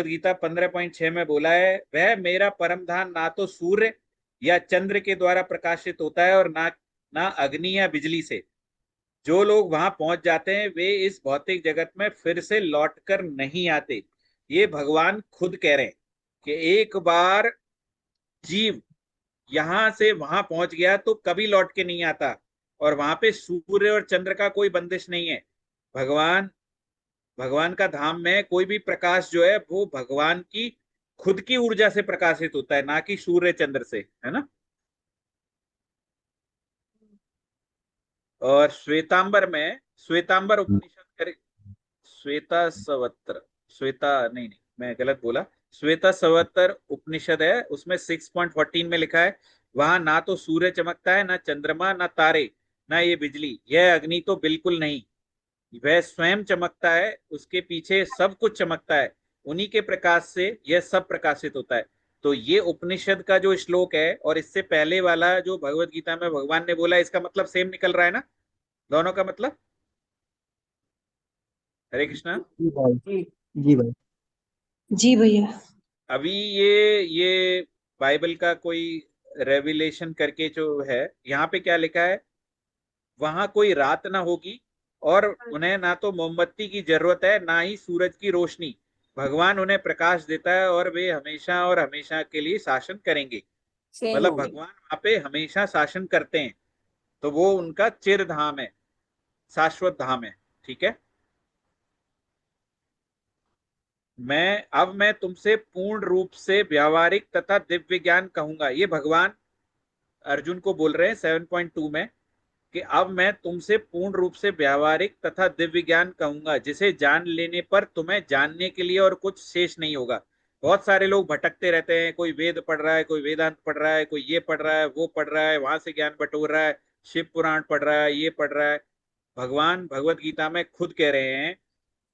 गीता 15.6 में बोला है, वह मेरा परम धाम ना तो सूर्य या चंद्र के द्वारा प्रकाशित होता है, और ना ना अग्नि या बिजली से। जो लोग वहां पहुंच जाते हैं वे इस भौतिक जगत में फिर से लौट कर नहीं आते। ये भगवान खुद कह रहे हैं कि एक बार जीव यहां से वहां पहुंच गया तो कभी लौट के नहीं आता, और वहां पे सूर्य और चंद्र का कोई बंदिश नहीं है। भगवान भगवान का धाम में कोई भी प्रकाश जो है वो भगवान की खुद की ऊर्जा से प्रकाशित होता है, ना कि सूर्य चंद्र से, है ना। और श्वेतांबर उपनिषद श्वेता सवत्र श्वेता नहीं नहीं, मैं गलत बोला। श्वेता सवत्र उपनिषद है, उसमें 6.14 में लिखा है, वहां ना तो सूर्य चमकता है, ना चंद्रमा, ना तारे, ना ये बिजली, यह अग्नि तो बिल्कुल नहीं। वह स्वयं चमकता है, उसके पीछे सब कुछ चमकता है, उन्हीं के प्रकाश से यह सब प्रकाशित होता है। तो ये उपनिषद का जो श्लोक है और इससे पहले वाला जो भगवत गीता में भगवान ने बोला, इसका मतलब सेम निकल रहा है ना, दोनों का मतलब। हरे कृष्णा। जी भाई। जी भाई। जी भैया। अभी ये बाइबल का कोई रेविलेशन करके जो है, यहाँ पे क्या लिखा है, वहां कोई रात ना होगी, और उन्हें ना तो मोमबत्ती की जरूरत है ना ही सूरज की रोशनी। भगवान उन्हें प्रकाश देता है और वे हमेशा और हमेशा के लिए शासन करेंगे। सेम मतलब हो गई। भगवान वहां पे हमेशा शासन करते हैं, तो वो उनका चिर धाम है, शाश्वत धाम है, ठीक है। मैं तुमसे पूर्ण रूप से व्यावहारिक तथा दिव्य ज्ञान कहूंगा, ये भगवान अर्जुन को बोल रहे हैं 7.2 में, कि अब मैं तुमसे पूर्ण रूप से व्यावहारिक तथा दिव्य ज्ञान कहूंगा, जिसे जान लेने पर तुम्हें जानने के लिए और कुछ शेष नहीं होगा। बहुत सारे लोग भटकते रहते हैं, कोई वेद पढ़ रहा है, कोई वेदांत पढ़ रहा है, कोई ये पढ़ रहा है, वो पढ़ रहा है, वहां से ज्ञान बटोर रहा है, शिव पुराण पढ़ रहा है, ये पढ़ रहा है। भगवान भगवत गीता में खुद कह रहे हैं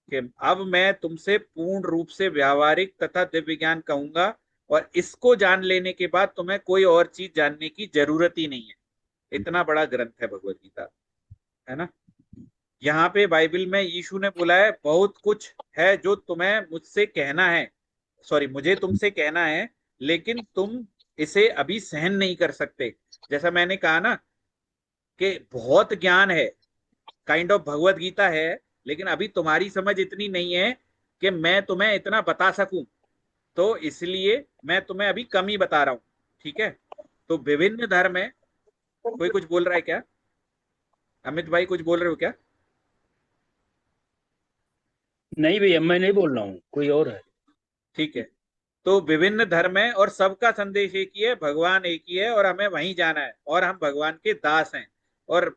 कि अब मैं तुमसे पूर्ण रूप से व्यावहारिक तथा दिव्य ज्ञान कहूंगा, और इसको जान लेने के बाद तुम्हें कोई और चीज जानने की जरूरत ही नहीं है। इतना बड़ा ग्रंथ है भगवत गीता, है ना। यहाँ पे बाइबल में यीशु ने बोला है, बहुत कुछ है जो तुम्हें मुझसे कहना है, सॉरी मुझे तुमसे कहना है, लेकिन तुम इसे अभी सहन नहीं कर सकते। जैसा मैंने कहा ना कि बहुत ज्ञान है, काइंड ऑफ भगवत गीता है, लेकिन अभी तुम्हारी समझ इतनी नहीं है कि मैं तुम्हें इतना बता सकूं, तो इसलिए मैं तुम्हें अभी कम ही बता रहा हूं, ठीक है। तो विभिन्न धर्म है। कोई कुछ बोल रहा है क्या? अमित भाई कुछ बोल रहे हो क्या? नहीं भैया, मैं नहीं बोल रहा हूँ, कोई और है। ठीक है। तो विभिन्न धर्म है और सबका संदेश एक ही है, भगवान एक ही है, और हमें वहीं जाना है, और हम भगवान के दास हैं। और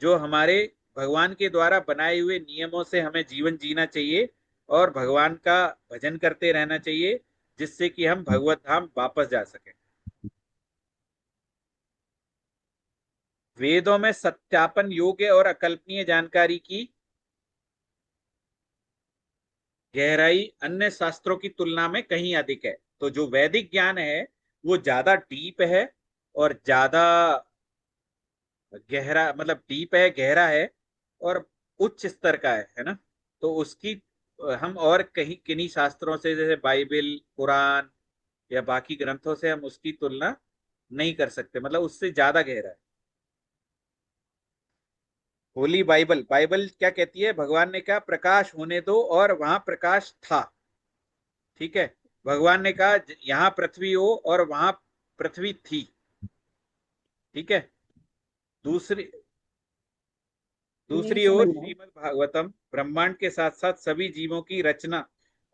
जो हमारे भगवान के द्वारा बनाए हुए नियमों से हमें जीवन जीना चाहिए, और भगवान का भजन करते रहना चाहिए, जिससे कि हम भगवत धाम वापस जा सकें। वेदों में सत्यापन योग्य और अकल्पनीय जानकारी की गहराई अन्य शास्त्रों की तुलना में कहीं अधिक है। तो जो वैदिक ज्ञान है वो ज्यादा डीप है और ज्यादा गहरा, मतलब डीप है, गहरा है और उच्च स्तर का है ना। तो उसकी हम और कहीं किन्हीं शास्त्रों से, जैसे बाइबल, कुरान या बाकी ग्रंथों से, हम उसकी तुलना नहीं कर सकते, मतलब उससे ज्यादा गहरा है। होली बाइबल, बाइबल क्या कहती है? भगवान ने कहा प्रकाश होने दो और वहां प्रकाश था। ठीक है। भगवान ने कहा यहाँ पृथ्वी हो और वहां पृथ्वी थी। ठीक है। दूसरी नहीं दूसरी समझ ओर रहा हूँ। श्रीमद् भागवतम ब्रह्मांड के साथ साथ सभी जीवों की रचना।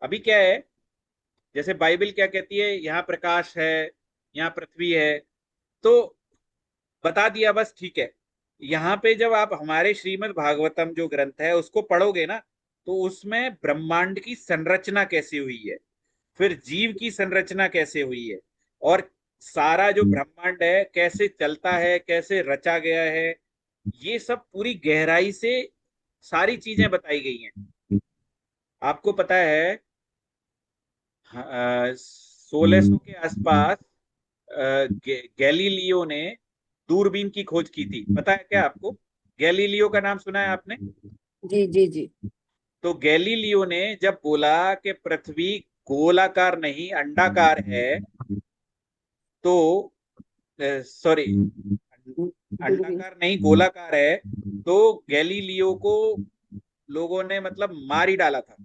अभी क्या है, जैसे बाइबल क्या कहती है, यहाँ प्रकाश है, यहाँ पृथ्वी है, तो बता दिया बस, ठीक है। यहाँ पे जब आप हमारे श्रीमद् भागवतम जो ग्रंथ है उसको पढ़ोगे ना, तो उसमें ब्रह्मांड की संरचना कैसे हुई है, फिर जीव की संरचना कैसे हुई है, और सारा जो ब्रह्मांड है कैसे चलता है, कैसे रचा गया है, ये सब पूरी गहराई से सारी चीजें बताई गई हैं। आपको पता है 1600 के आसपास गैलीलियो ने दूरबीन की खोज की थी, पता है क्या आपको? गैलीलियो का नाम सुना है आपने? जी जी जी। तो गैलीलियो ने जब बोला कि पृथ्वी गोलाकार नहीं अंडाकार है, तो सॉरी, दूरबीन। अंडाकार नहीं गोलाकार है, तो गैलीलियो को लोगों ने मतलब मार ही डाला था।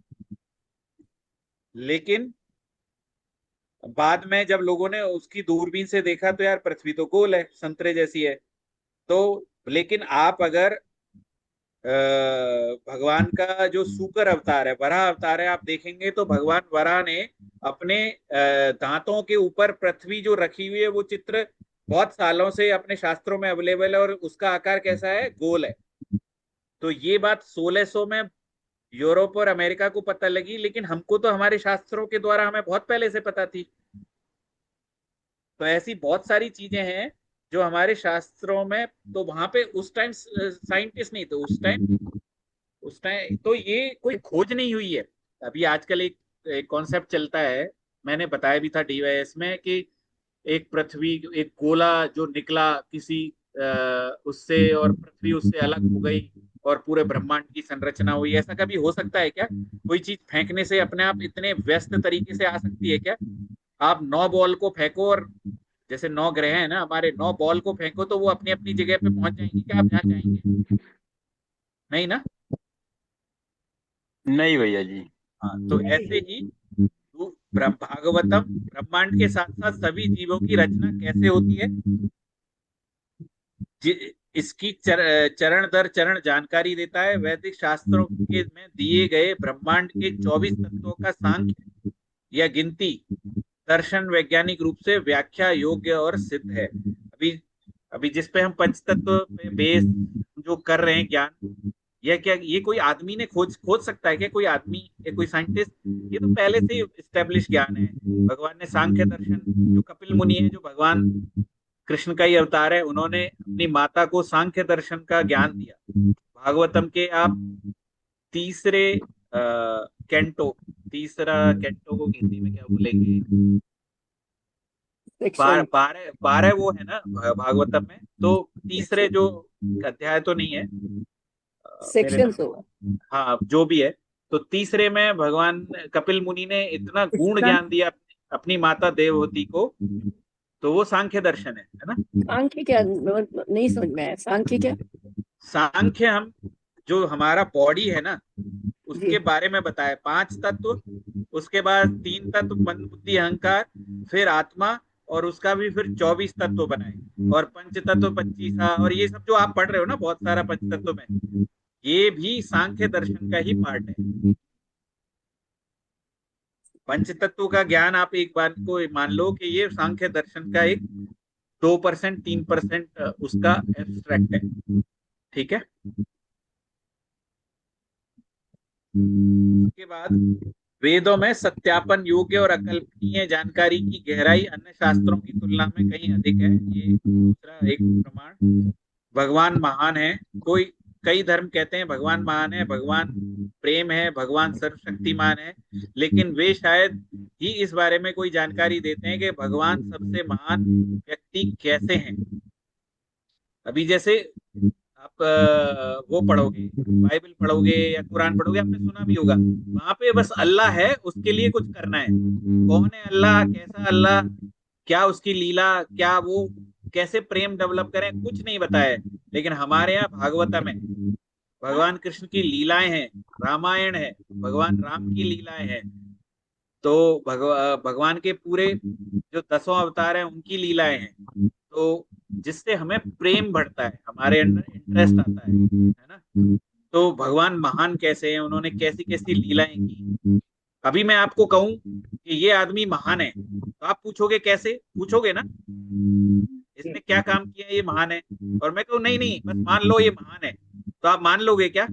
लेकिन बाद में जब लोगों ने उसकी दूरबीन से देखा तो यार पृथ्वी तो गोल है, संतरे जैसी है। तो लेकिन आप अगर भगवान का जो सूकर अवतार है, वराह अवतार है, आप देखेंगे तो भगवान वराह ने अपने दांतों के ऊपर पृथ्वी जो रखी हुई है वो चित्र बहुत सालों से अपने शास्त्रों में अवेलेबल है, और उसका आकार कैसा है? गोल है। तो ये बात 1600 में यूरोप और अमेरिका को पता लगी, लेकिन हमको तो हमारे शास्त्रों के द्वारा हमें बहुत पहले से पता थी। तो ऐसी बहुत सारी चीजें हैं जो हमारे शास्त्रों में, तो वहां पे उस टाइम साइंटिस्ट नहीं थे, उस टाइम तो ये कोई खोज नहीं हुई है। अभी आजकल एक कॉन्सेप्ट चलता है, मैंने बताया भी था डीवाईएस में, कि एक पृथ्वी, एक गोला जो निकला किसी उससे, और पृथ्वी उससे अलग हो गई और पूरे ब्रह्मांड की संरचना हुई। ऐसा कभी हो सकता है क्या? कोई चीज फेंकने से अपने आप इतने व्यस्त तरीके से आ सकती है क्या? आप 9 बॉल को फेंको, और जैसे 9 ग्रह है ना हमारे, 9 बॉल को फेंको तो वो अपनी अपनी जगह पे पहुंच जाएंगी क्या, आप जहाँ चाहेंगे? नहीं ना। नहीं भैया जी। हाँ, तो ऐसे ही भागवतम ब्रह्मांड के साथ साथ सभी जीवों की रचना कैसे होती है, इसकी चरण दर चरण जानकारी देता है। वैदिक शास्त्रों के में दिए गए ब्रह्मांड के 24 तत्वों का सांख्य या गिनती दर्शन वैज्ञानिक रूप से व्याख्या योग्य और सिद्ध है। अभी अभी जिस पे हम पंच तत्व पे बेस जो कर रहे हैं ज्ञान, यह क्या, ये कोई आदमी ने खोज खोज सकता है क्या? कोई आदमी या कोई साइंटिस्ट? ये तो पहले से ही स्टेब्लिश ज्ञान है। भगवान ने सांख्य दर्शन, जो कपिल मुनि है, जो भगवान कृष्ण का ही अवतार है, उन्होंने अपनी माता को सांख्य दर्शन का ज्ञान दिया। भागवतम के आप तीसरे कैंटो, तीसरा कैंटो को हिंदी में क्या बोलेंगे, सेक्शन। 12 वो है ना भागवतम में, तो तीसरे जो अध्याय तो नहीं है, मेरे सेक्शन नाम, होगा। हाँ जो भी है, तो तीसरे में भगवान कपिल मुनि ने इतना गूढ़ इसका ज्ञान दिया अपनी माता देवहूति को, तो वो सांख्य दर्शन है ना। सांख्य क्या, नहीं समझ में आया, सांख्य क्या? सांख्य हम, जो हमारा बॉडी है ना, जी। उसके बारे में बताया, 5 तत्व, उसके बाद 3 तत्व मन बुद्धि अहंकार, फिर आत्मा, और उसका भी फिर 24 तत्व बनाए, और पंच तत्व 25, और ये सब जो आप पढ़ रहे हो ना, बहुत सारा पंच तत्व में, ये भी सांख्य दर्शन का ही पार्ट है। पंच तत्व का ज्ञान आप एक बार को मान लो कि ये सांख्य दर्शन का एक 2% 3% उसका एब्स्ट्रैक्ट है। ठीक है। उसके बाद वेदों में सत्यापन योग्य और अकल्पनीय जानकारी की गहराई अन्य शास्त्रों की तुलना में कहीं अधिक है, ये दूसरा एक प्रमाण। भगवान महान है, कोई कई धर्म कहते हैं भगवान महान है, भगवान प्रेम है, भगवान सर्वशक्तिमान है, लेकिन वे शायद ही इस बारे में कोई जानकारी देते हैं कि भगवान सबसे महान व्यक्ति कैसे हैं। अभी जैसे आप वो पढ़ोगे, बाइबल पढ़ोगे या कुरान पढ़ोगे, आपने सुना भी होगा, वहां पे बस अल्लाह है, उसके लिए कुछ करना है। कौन है अल्लाह, कैसा अल्लाह, क्या उसकी लीला, क्या वो कैसे प्रेम डेवलप करें, कुछ नहीं बताया है। लेकिन हमारे यहाँ भागवतम है, भगवान कृष्ण की लीलाएं हैं, रामायण है, भगवान राम की लीलाएं हैं। तो भगवान के पूरे जो 10 अवतार हैं उनकी लीलाएं हैं। तो जिससे हमें प्रेम बढ़ता है, हमारे अंदर इंटरेस्ट आता है ना। तो भगवान महान कैसे हैं, उन्होंने कैसी कैसी लीलाएं की। अभी मैं आपको कहूं कि ये आदमी महान है, तो आप पूछोगे कैसे, पूछोगे ना, इसने क्या काम किया ये महान है। और मैं कहूँ नहीं नहीं, बस मान लो ये महान है, तो आप मान लोगे क्या?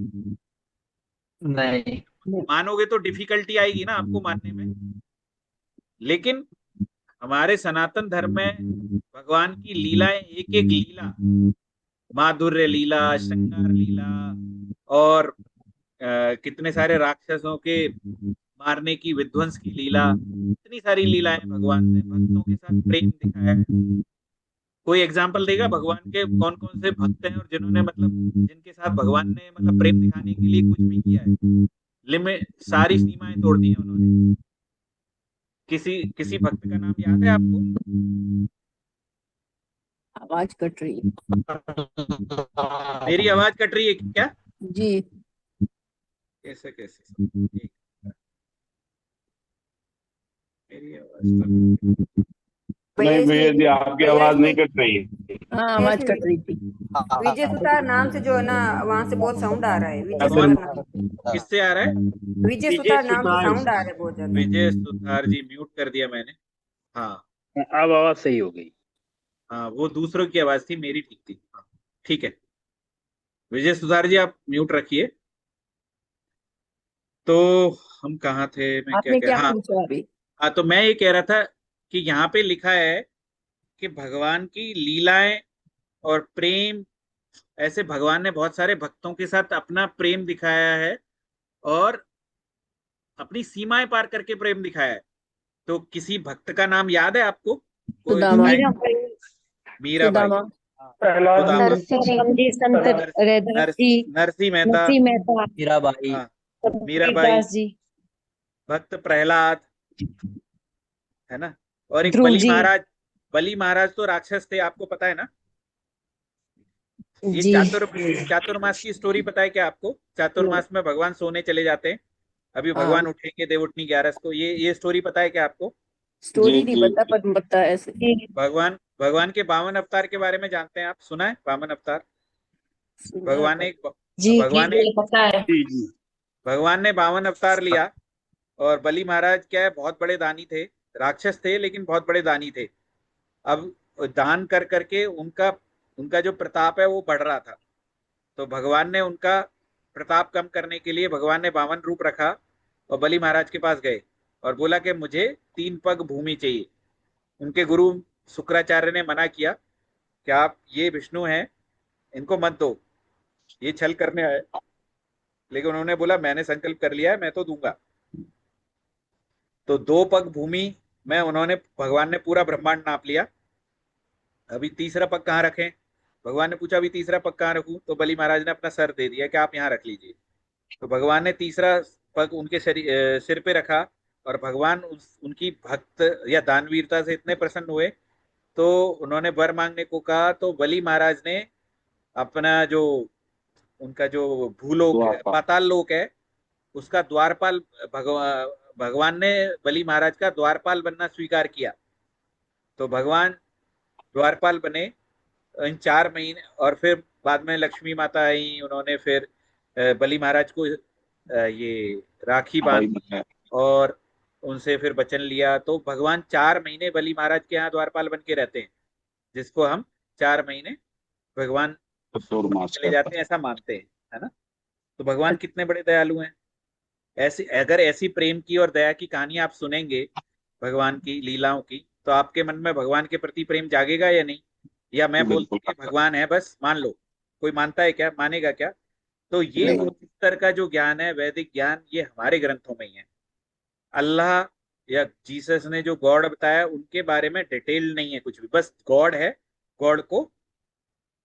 नहीं। मानोगे तो डिफिकल्टी आएगी ना आपको मानने में। लेकिन हमारे सनातन धर्म में भगवान की लीलाएं, एक एक लीला, माधुर्य लीला, श्रृंगार लीला, और कितने सारे राक्षसों के मारने की, विध्वंस की लीला, इतनी सारी लीलाएं भगवान ने भक्तों के साथ प्रेम दिखाया है। कोई एग्जाम्पल देगा भगवान के कौन कौन से भक्त हैं और जिन्होंने मतलब जिनके साथ भगवान ने मतलब प्रेम दिखाने के लिए कुछ भी किया है, लिमिट सारी सीमाएं तोड़ दी हैं उन्होंने। किसी किसी भक्त का नाम याद है आपको? आवाज कट रही है। मेरी आवाज कट रही है क्या? जी। कैसे कैसे एक, मेरी आवाज तो नहीं भैया जी, आपकी आवाज नहीं कट रही है। हाँ, आवाज कट रही थी। विजय सुतार नाम से जो है ना, वहां से बहुत साउंड आ रहा है। विजय कौन? सुतार नाम, किससे आ रहा है? विजय सुतार नाम से साउंड आ रहा है बहुत ज्यादा। विजय सुतार जी, म्यूट कर दिया मैंने। हाँ अब आवाज सही हो गई। हाँ, वो दूसरों की आवाज थी, मेरी ठीक थी। हाँ, ठीक है, विजय सुतार जी आप म्यूट रखिए। तो हम कहाँ थे, मैं क्या आपने कह, क्या हाँ पूछा अभी? हाँ, तो मैं ये कह रहा था कि यहाँ पे लिखा है कि भगवान की लीलाएं और प्रेम, ऐसे भगवान ने बहुत सारे भक्तों के साथ अपना प्रेम दिखाया है और अपनी सीमाएं पार करके प्रेम दिखाया है। तो किसी भक्त का नाम याद है आपको? कोई सुदामा। बताए? मीराबाई, सुदामा। सुदामा, जी संत रैदास जी, नरसिंह मेहता, नरसिंह मेहता, मीराबाई। हाँ, मीराबाई, कबीरदास जी, भक्त प्रहलाद, है ना। और एक ध्रुव बलि जी। महाराज। बलि महाराज तो राक्षस थे, आपको पता है ना। ये जी चातुर्मास की स्टोरी पता है क्या आपको? चातुर्मास में भगवान सोने चले जाते हैं, अभी हाँ, भगवान उठेंगे देवउठनी 11 को। ये स्टोरी पता है क्या आपको? स्टोरी जी नहीं जी पता पर पता है ऐसे। भगवान भगवान के 52 अवतार के बारे में जानते हैं आप? सुना है 52 अवतार? सुना है भगवान ने पर। जी भगवान ने पता है। जी जी। भगवान ने 52 अवतार लिया। और बलि महाराज क्या है, बहुत बड़े दानी थे, राक्षस थे लेकिन बहुत बड़े दानी थे। अब दान कर करके उनका उनका जो प्रताप है वो बढ़ रहा था। तो भगवान ने उनका प्रताप कम करने के लिए भगवान ने 52 रूप रखा और बलि महाराज के पास गए और बोला कि मुझे 3 पग भूमि चाहिए। उनके गुरु शुक्राचार्य ने मना किया कि आप ये विष्णु हैं, इनको मत दो, ये छल करने आए। लेकिन उन्होंने बोला मैंने संकल्प कर लिया है, मैं तो दूंगा। तो 2 पग भूमि में उन्होंने, भगवान ने पूरा ब्रह्मांड नाप लिया। अभी तीसरा पग कहाँ रखें? भगवान ने पूछा अभी तीसरा पग कहाँ रखूं? तो बलि महाराज ने अपना सर दे दिया कि आप यहाँ रख लीजिए। तो भगवान ने तीसरा पग उनके सिर पे रखा। और भगवान उनकी भक्त या दानवीरता से इतने प्रसन्न हुए, तो उन्होंने वर मांगने को कहा। तो बलि महाराज ने अपना जो उनका जो भूलोक है, द्वारपाल। पाताल लोक है, उसका द्वारपाल, भगवान ने बलि महाराज का द्वारपाल बनना स्वीकार किया। तो भगवान द्वारपाल बने इन 4 महीने। और फिर बाद में लक्ष्मी माता आई, उन्होंने फिर बलि महाराज को ये राखी भाई बांधी बताया। और उनसे फिर वचन लिया। तो भगवान 4 महीने बलि महाराज के यहाँ द्वारपाल बन के रहते हैं, जिसको हम 4 महीने भगवान चतुर्मास चले का। जाते हैं ऐसा मानते हैं, है ना। तो भगवान कितने बड़े दयालु हैं। ऐसी अगर ऐसी प्रेम की और दया की कहानी आप सुनेंगे भगवान की लीलाओं की, तो आपके मन में भगवान के प्रति प्रेम जागेगा या नहीं? या मैं बोल दूं बिल्कुल कि भगवान है बस मान लो? कोई मानता है क्या, मानेगा क्या? तो ये नहीं। उच्च स्तर का जो ज्ञान है, वैदिक ज्ञान, ये हमारे ग्रंथों में ही है। अल्लाह या जीसस ने जो गॉड बताया उनके बारे में डिटेल नहीं है कुछ भी, बस गॉड है, गॉड को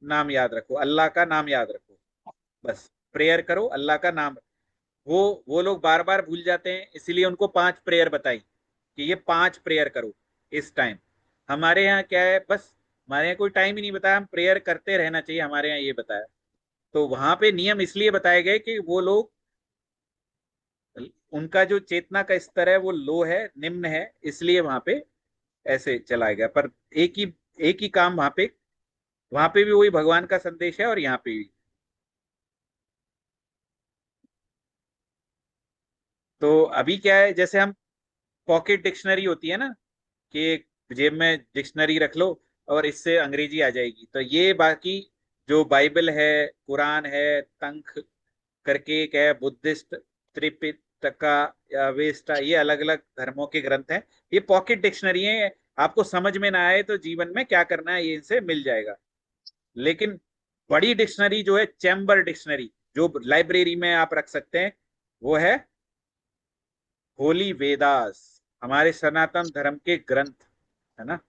नाम याद रखो, अल्लाह का नाम याद रखो, बस प्रेयर करो, अल्लाह का नाम। वो लोग बार बार भूल जाते हैं, इसीलिए उनको 5 प्रेयर बताई कि ये 5 प्रेयर करो इस टाइम। हमारे यहाँ क्या है, बस हमारे यहाँ कोई टाइम ही नहीं बताया, हम प्रेयर करते रहना चाहिए, हमारे यहाँ ये बताया। तो वहां पे नियम इसलिए बताए गए कि वो लोग, उनका जो चेतना का स्तर है वो लो है, निम्न है, इसलिए वहां पे ऐसे चलाया गया। पर एक ही काम वहां पे भी वही भगवान का संदेश है और यहाँ पे भी। तो अभी क्या है, जैसे हम पॉकेट डिक्शनरी होती है ना, कि एक जेब में डिक्शनरी रख लो और इससे अंग्रेजी आ जाएगी, तो ये बाकी जो बाइबल है, कुरान है, तंख करके एक है, बुद्धिस्ट त्रिपिटका या वेस्टा, ये अलग अलग धर्मों के ग्रंथ हैं। ये पॉकेट डिक्शनरी है, आपको समझ में ना आए तो जीवन में क्या करना है ये इनसे मिल जाएगा। लेकिन बड़ी डिक्शनरी जो है, चैम्बर डिक्शनरी, जो लाइब्रेरी में आप रख सकते हैं, वो है होली वेदास, हमारे सनातन धर्म के ग्रंथ, है ना।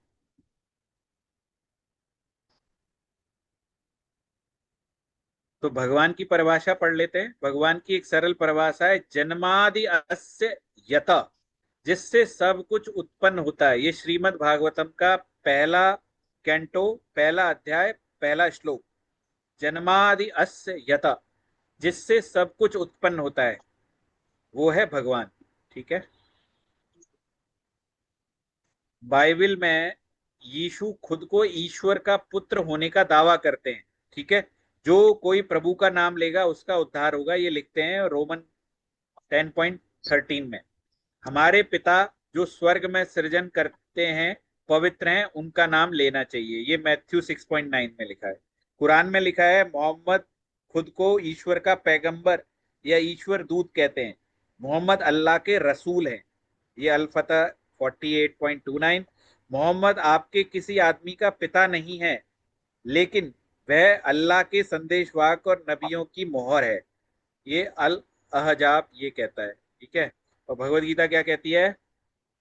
तो भगवान की परिभाषा पढ़ लेते हैं। भगवान की एक सरल परिभाषा है, जन्मादि अस्य यत, जिससे सब कुछ उत्पन्न होता है। ये श्रीमद् भागवतम का पहला कैंटो, पहला अध्याय, पहला श्लोक, जन्मादि अस्य यत, जिससे सब कुछ उत्पन्न होता है, वो है भगवान। ठीक है। बाइबल में यीशु खुद को ईश्वर का पुत्र होने का दावा करते हैं। ठीक है। जो कोई प्रभु का नाम लेगा उसका उद्धार होगा, ये लिखते हैं रोमन 10:13 में। हमारे पिता जो स्वर्ग में सृजन करते हैं, पवित्र हैं, उनका नाम लेना चाहिए, ये मैथ्यू 6:9 में लिखा है। कुरान में लिखा है, मोहम्मद खुद को ईश्वर का पैगंबर या ईश्वर दूत कहते हैं, मोहम्मद अल्लाह के रसूल हैं, ये अल-फतह 48:29। मोहम्मद आपके किसी आदमी का पिता नहीं है, लेकिन वह अल्लाह के संदेशवाहक और नबियों की मोहर है, ये अल अहजाब ये कहता है। ठीक है। और भगवत गीता क्या कहती है,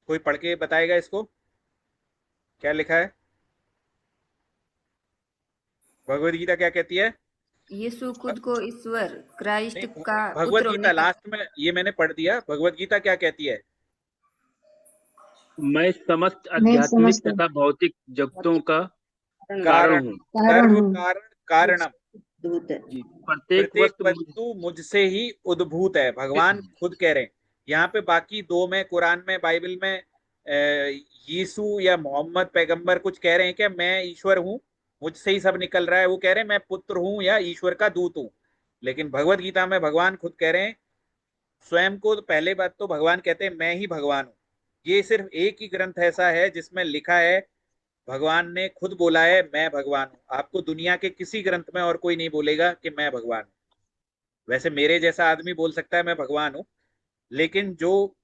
कोई पढ़ के बताएगा इसको, क्या लिखा है? भगवत गीता क्या कहती है? यीशु खुद को ईश्वर क्राइस्ट नहीं, का भगवत पुत्र गीता होने का लास्ट में ये मैंने पढ़ दिया, भगवत गीता क्या कहती है? मैं समस्त मैं आध्यात्मिक समस्त तथा भौतिक जगतों का कारण कारण, हूँ। कारण सर्व हूँ। कारण कारणम, दूत है। जी, प्रत्येक प्रत्येक वस्तु वस्तु मुझसे ही उद्भूत है, भगवान खुद कह रहे हैं। यहाँ पे बाकी दो में, कुरान में, बाइबल में यीशु या मोहम्मद पैगंबर कुछ कह रहे हैं क्या मैं ईश्वर हूँ, मुझसे ही सब निकल रहा है? वो कह रहे हैं मैं पुत्र हूँ या ईश्वर का दूत हूँ। लेकिन भगवत गीता में भगवान खुद कह रहे हैं स्वयं को। तो पहले बात तो भगवान कहते हैं मैं ही भगवान हूँ। ये सिर्फ एक ही ग्रंथ ऐसा है जिसमें लिखा है, भगवान ने खुद बोला है मैं भगवान हूँ। आपको दुनिया के किसी ग्रंथ में और कोई नहीं बोलेगा कि मैं भगवान हूँ। वैसे मेरे जैसा आदमी बोल सकता है मैं भगवान हूँ, लेकिन जो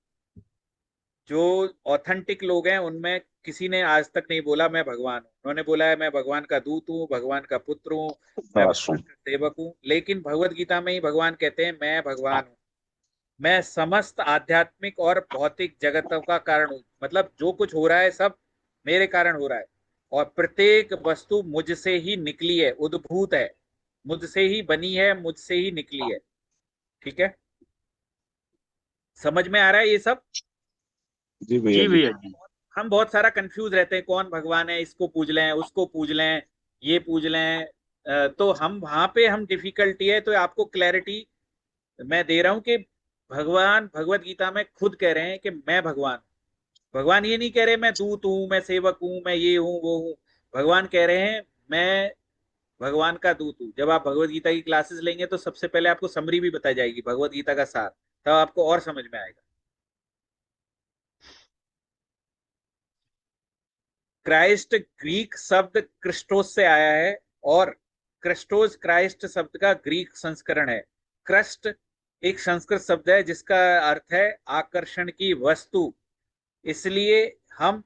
जो ऑथेंटिक लोग हैं उनमें किसी ने आज तक नहीं बोला मैं भगवान हूँ। उन्होंने बोला है मैं भगवान का दूत हूँ, भगवान का पुत्र हूँ, मैं आसुम। भगवान का सेवक हूँ। लेकिन भगवत गीता में ही भगवान कहते हैं मैं भगवान हूँ, मैं समस्त आध्यात्मिक और भौतिक जगतों का कारण हूँ। मतलब जो कुछ हो रहा है सब मेरे कारण हो रहा है, और प्रत्येक वस्तु मुझसे ही निकली है, उद्भूत है, मुझसे ही बनी है, मुझसे ही निकली है। ठीक है। समझ में आ रहा है ये सब? जी भैया जी जी। भैया जी। हम बहुत सारा कंफ्यूज रहते हैं, कौन भगवान है, इसको पूज लें, उसको पूज लें, ये पूज लें। तो हम वहां पे हम डिफिकल्टी है, तो आपको क्लैरिटी मैं दे रहा हूं कि भगवान भगवत गीता में खुद कह रहे हैं कि मैं भगवान हूं। भगवान ये नहीं कह रहे मैं दूत हूं, मैं सेवक हूं, मैं ये हूं वो हूं। भगवान कह रहे हैं मैं भगवान का दूत हूं। जब आप भगवत गीता की क्लासेस लेंगे तो सबसे पहले आपको समरी भी बताई जाएगी, भगवत गीता का सार, तब आपको और समझ में आएगा। क्राइस्ट ग्रीक शब्द क्रिस्टोस से आया है, और क्रिस्टोस क्राइस्ट शब्द का ग्रीक संस्करण है। क्रस्ट एक संस्कृत शब्द है जिसका अर्थ है आकर्षण की वस्तु। इसलिए हम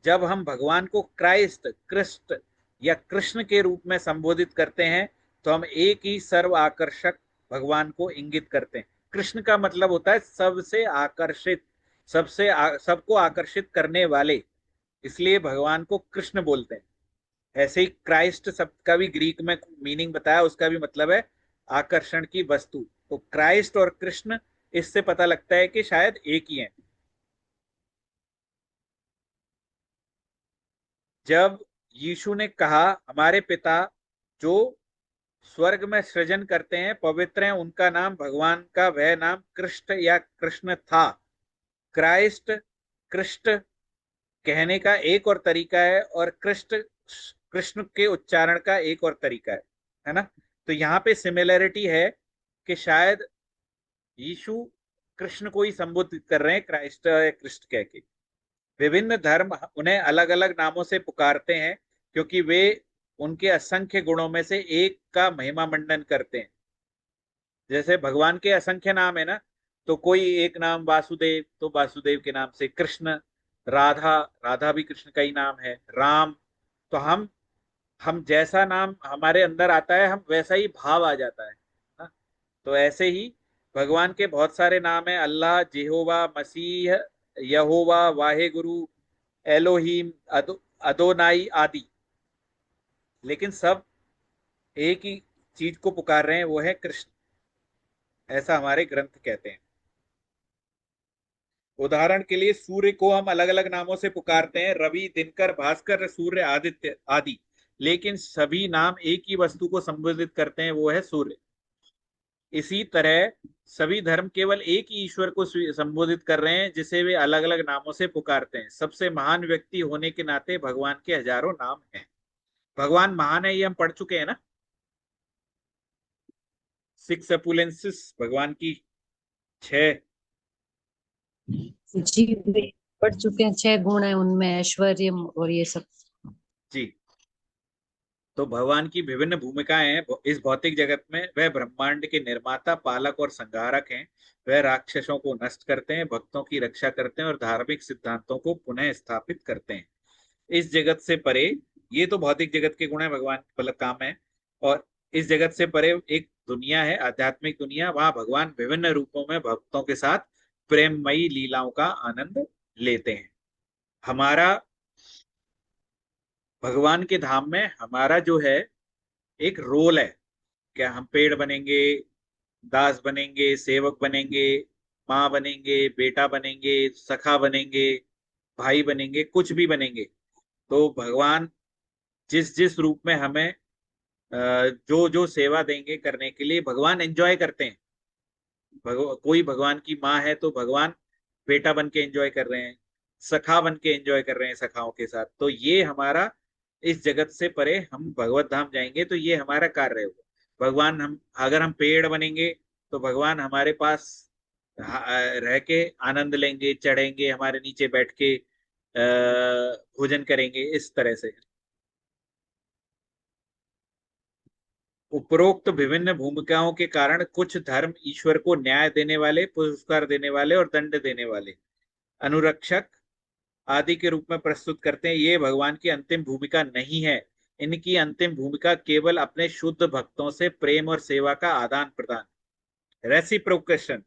जब हम भगवान को क्राइस्ट, कृष्ण या कृष्ण के रूप में संबोधित करते हैं, तो हम एक ही सर्व आकर्षक भगवान को इंगित करते हैं। कृष्ण का मतलब होता है सबसे आकर्षित, सबको आकर्षित करने वाले, इसलिए भगवान को कृष्ण बोलते हैं। ऐसे ही क्राइस्ट शब्द का भी ग्रीक में मीनिंग बताया, उसका भी मतलब है आकर्षण की वस्तु। तो क्राइस्ट और कृष्ण, इससे पता लगता है कि शायद एक ही हैं। जब यीशु ने कहा हमारे पिता जो स्वर्ग में सृजन करते हैं पवित्र हैं, उनका नाम भगवान का वह नाम कृष्ण या कृष्ण था। क्राइस्ट, कृष्ण कहने का एक और तरीका है, और कृष्ण कृष्ण के उच्चारण का एक और तरीका है ना। तो यहाँ पे सिमिलैरिटी है कि शायद यीशु कृष्ण को ही संबोधित कर रहे हैं क्राइस्ट या कृष्ण कह के। विभिन्न धर्म उन्हें अलग अलग नामों से पुकारते हैं क्योंकि वे उनके असंख्य गुणों में से एक का महिमा मंडन करते हैं। जैसे भगवान के असंख्य नाम है ना, तो कोई एक नाम वासुदेव, तो वासुदेव के नाम से कृष्ण, राधा, राधा भी कृष्ण का ही नाम है, राम। तो हम जैसा नाम हमारे अंदर आता है, हम वैसा ही भाव आ जाता है ना? तो ऐसे ही भगवान के बहुत सारे नाम है, अल्लाह, जेहोवा, मसीह, यहोवा, वाहे गुरु, एलोहीम, अदोनाई आदि। लेकिन सब एक ही चीज को पुकार रहे हैं, वो है कृष्ण, ऐसा हमारे ग्रंथ कहते हैं। उदाहरण के लिए सूर्य को हम अलग अलग नामों से पुकारते हैं, रवि, दिनकर, भास्कर, सूर्य, आदित्य आदि। लेकिन सभी नाम एक ही वस्तु को संबोधित करते हैं, वो है सूर्य। इसी तरह सभी धर्म केवल एक ही ईश्वर को संबोधित कर रहे हैं, जिसे वे अलग अलग नामों से पुकारते हैं। सबसे महान व्यक्ति होने के नाते भगवान के हजारों नाम हैं। भगवान महान है, ये हम पढ़ चुके हैं ना। 6 अपुलेंसिस भगवान की 6। जी वे पढ़ चुके हैं, 6 गुण है उनमें, ऐश्वर्य और ये सब। जी, तो भगवान की विभिन्न भूमिकाएं हैं इस भौतिक जगत में। वह ब्रह्मांड के निर्माता, पालक और संहारक हैं। वह राक्षसों को नष्ट करते हैं, भक्तों की रक्षा करते हैं और धार्मिक सिद्धांतों को पुनः स्थापित करते हैं। इस जगत से परे, ये तो भौतिक जगत के गुण है, भगवान मतलब काम है। और इस जगत से परे एक दुनिया है, आध्यात्मिक दुनिया। वहां भगवान विभिन्न रूपों में भक्तों के साथ प्रेममयी लीलाओं का आनंद लेते हैं। हमारा भगवान के धाम में हमारा जो है एक रोल है। क्या हम पेड़ बनेंगे, दास बनेंगे, सेवक बनेंगे, माँ बनेंगे, बेटा बनेंगे, सखा बनेंगे, भाई बनेंगे, कुछ भी बनेंगे। तो भगवान जिस जिस रूप में हमें जो जो सेवा देंगे करने के लिए, भगवान एंजॉय करते हैं। कोई भगवान की माँ है तो भगवान बेटा बन के एंजॉय कर रहे हैं, सखा बन के एंजॉय कर रहे हैं सखाओं के साथ। तो ये हमारा, इस जगत से परे हम भगवत धाम जाएंगे तो ये हमारा कार्य होगा। भगवान, हम अगर हम पेड़ बनेंगे तो भगवान हमारे पास रह के आनंद लेंगे, चढ़ेंगे, हमारे नीचे बैठ के भोजन करेंगे, इस तरह से। उपरोक्त विभिन्न भूमिकाओं के कारण कुछ धर्म ईश्वर को न्याय देने वाले, पुरस्कार देने वाले और दंड देने वाले, अनुरक्षक आदि के रूप में प्रस्तुत करते हैं। ये भगवान की अंतिम भूमिका नहीं है। इनकी अंतिम भूमिका केवल अपने शुद्ध भक्तों से प्रेम और सेवा का आदान प्रदान, रेसिप्रोकेशन।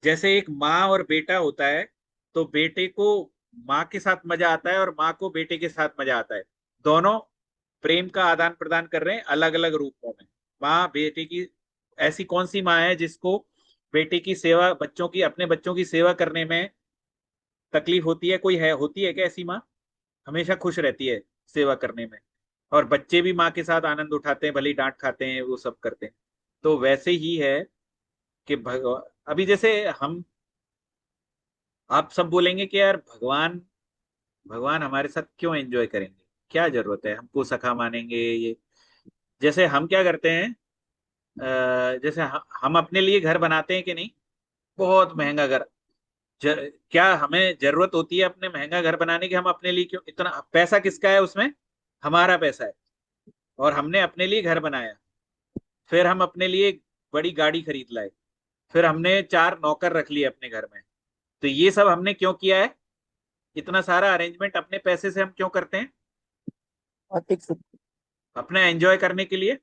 जैसे एक माँ और बेटा होता है, तो बेटे को माँ के साथ मजा आता है और माँ को बेटे के साथ मजा आता है। दोनों प्रेम का आदान प्रदान कर रहे हैं अलग अलग रूपों में। माँ बेटे की, ऐसी कौन सी माँ है जिसको बेटे की सेवा, बच्चों की, अपने बच्चों की सेवा करने में तकलीफ होती है? कोई है, होती है क्या ऐसी माँ? हमेशा खुश रहती है सेवा करने में। और बच्चे भी माँ के साथ आनंद उठाते हैं, भले ही डांट खाते हैं, वो सब करते हैं। तो वैसे ही है कि अभी जैसे हम, आप सब बोलेंगे कि यार भगवान भगवान हमारे साथ क्यों एंजॉय करेंगे, क्या जरूरत है, हमको सखा मानेंगे ये। जैसे हम क्या करते हैं, जैसे हम अपने लिए घर बनाते हैं कि नहीं, बहुत महंगा घर। क्या हमें जरूरत होती है अपने महंगा घर बनाने की? हम अपने लिए क्यों, इतना पैसा किसका है उसमें? हमारा पैसा है। और हमने अपने लिए घर बनाया, फिर हम अपने लिए एक बड़ी गाड़ी खरीद लाए, फिर हमने 4 नौकर रख लिए अपने घर में। तो ये सब हमने क्यों किया है? इतना सारा अरेंजमेंट अपने पैसे से हम क्यों करते हैं? भौतिक सुख। अपने एंजॉय करने के लिए।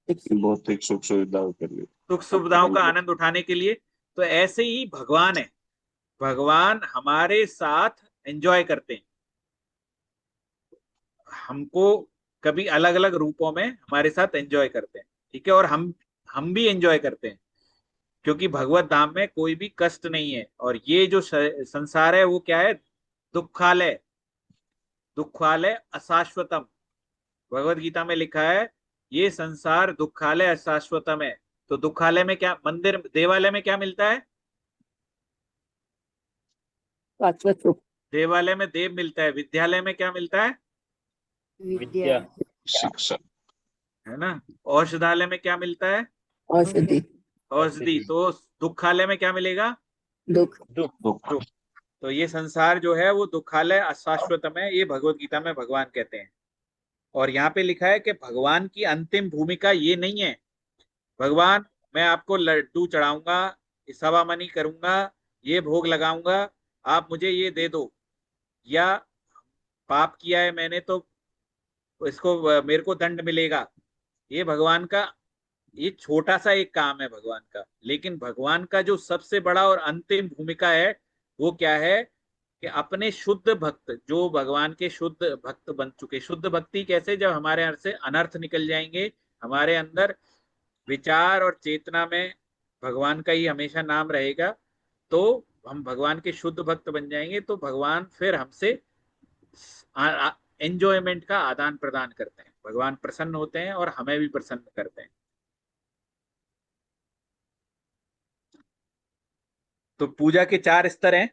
भौतिक सुख सुविधाओं के लिए। सुख सुविधाओं का आनंद उठाने के लिए। तो ऐसे ही भगवान है, भगवान हमारे साथ एंजॉय करते हैं, हमको कभी अलग अलग रूपों में हमारे साथ एंजॉय करते हैं, ठीक है। और हम भी एंजॉय करते हैं, क्योंकि भगवत धाम में कोई भी कष्ट नहीं है। और ये जो संसार है वो क्या है? दुखालय, दुखालय अशाश्वतम। भगवत गीता में लिखा है ये संसार दुखालय अशाश्वतम है। तो दुखालय में क्या, मंदिर देवालय में क्या मिलता है? शाश्वत सुख। देवालय में देव मिलता है, विद्यालय में क्या मिलता है? विद्या। शिक्षा। है ना। औषधालय में क्या मिलता है? औषधि। औषधि। तो दुखालय में क्या मिलेगा? दुख। दुख। तो ये संसार जो है वो दुखालय अशाश्वतम है, ये भगवत गीता में भगवान कहते हैं। और यहाँ पे लिखा है कि भगवान की अंतिम भूमिका ये नहीं है, भगवान मैं आपको लड्डू चढ़ाऊंगा, सवामनी करूंगा, ये भोग लगाऊंगा, आप मुझे ये दे दो, या पाप किया है मैंने तो इसको मेरे को दंड मिलेगा। ये भगवान का ये छोटा सा एक काम है भगवान का। लेकिन भगवान का जो सबसे बड़ा और अंतिम भूमिका है वो क्या है? कि अपने शुद्ध भक्त, जो भगवान के शुद्ध भक्त बन चुके। शुद्ध भक्ति कैसे? जब हमारे अंदर से अनर्थ निकल जाएंगे, हमारे अंदर विचार और चेतना में भगवान का ही हमेशा नाम रहेगा, तो हम भगवान के शुद्ध भक्त बन जाएंगे। तो भगवान फिर हमसे एंजॉयमेंट का आदान प्रदान करते हैं, भगवान प्रसन्न होते हैं और हमें भी प्रसन्न करते हैं। तो पूजा के 4 स्तर हैं।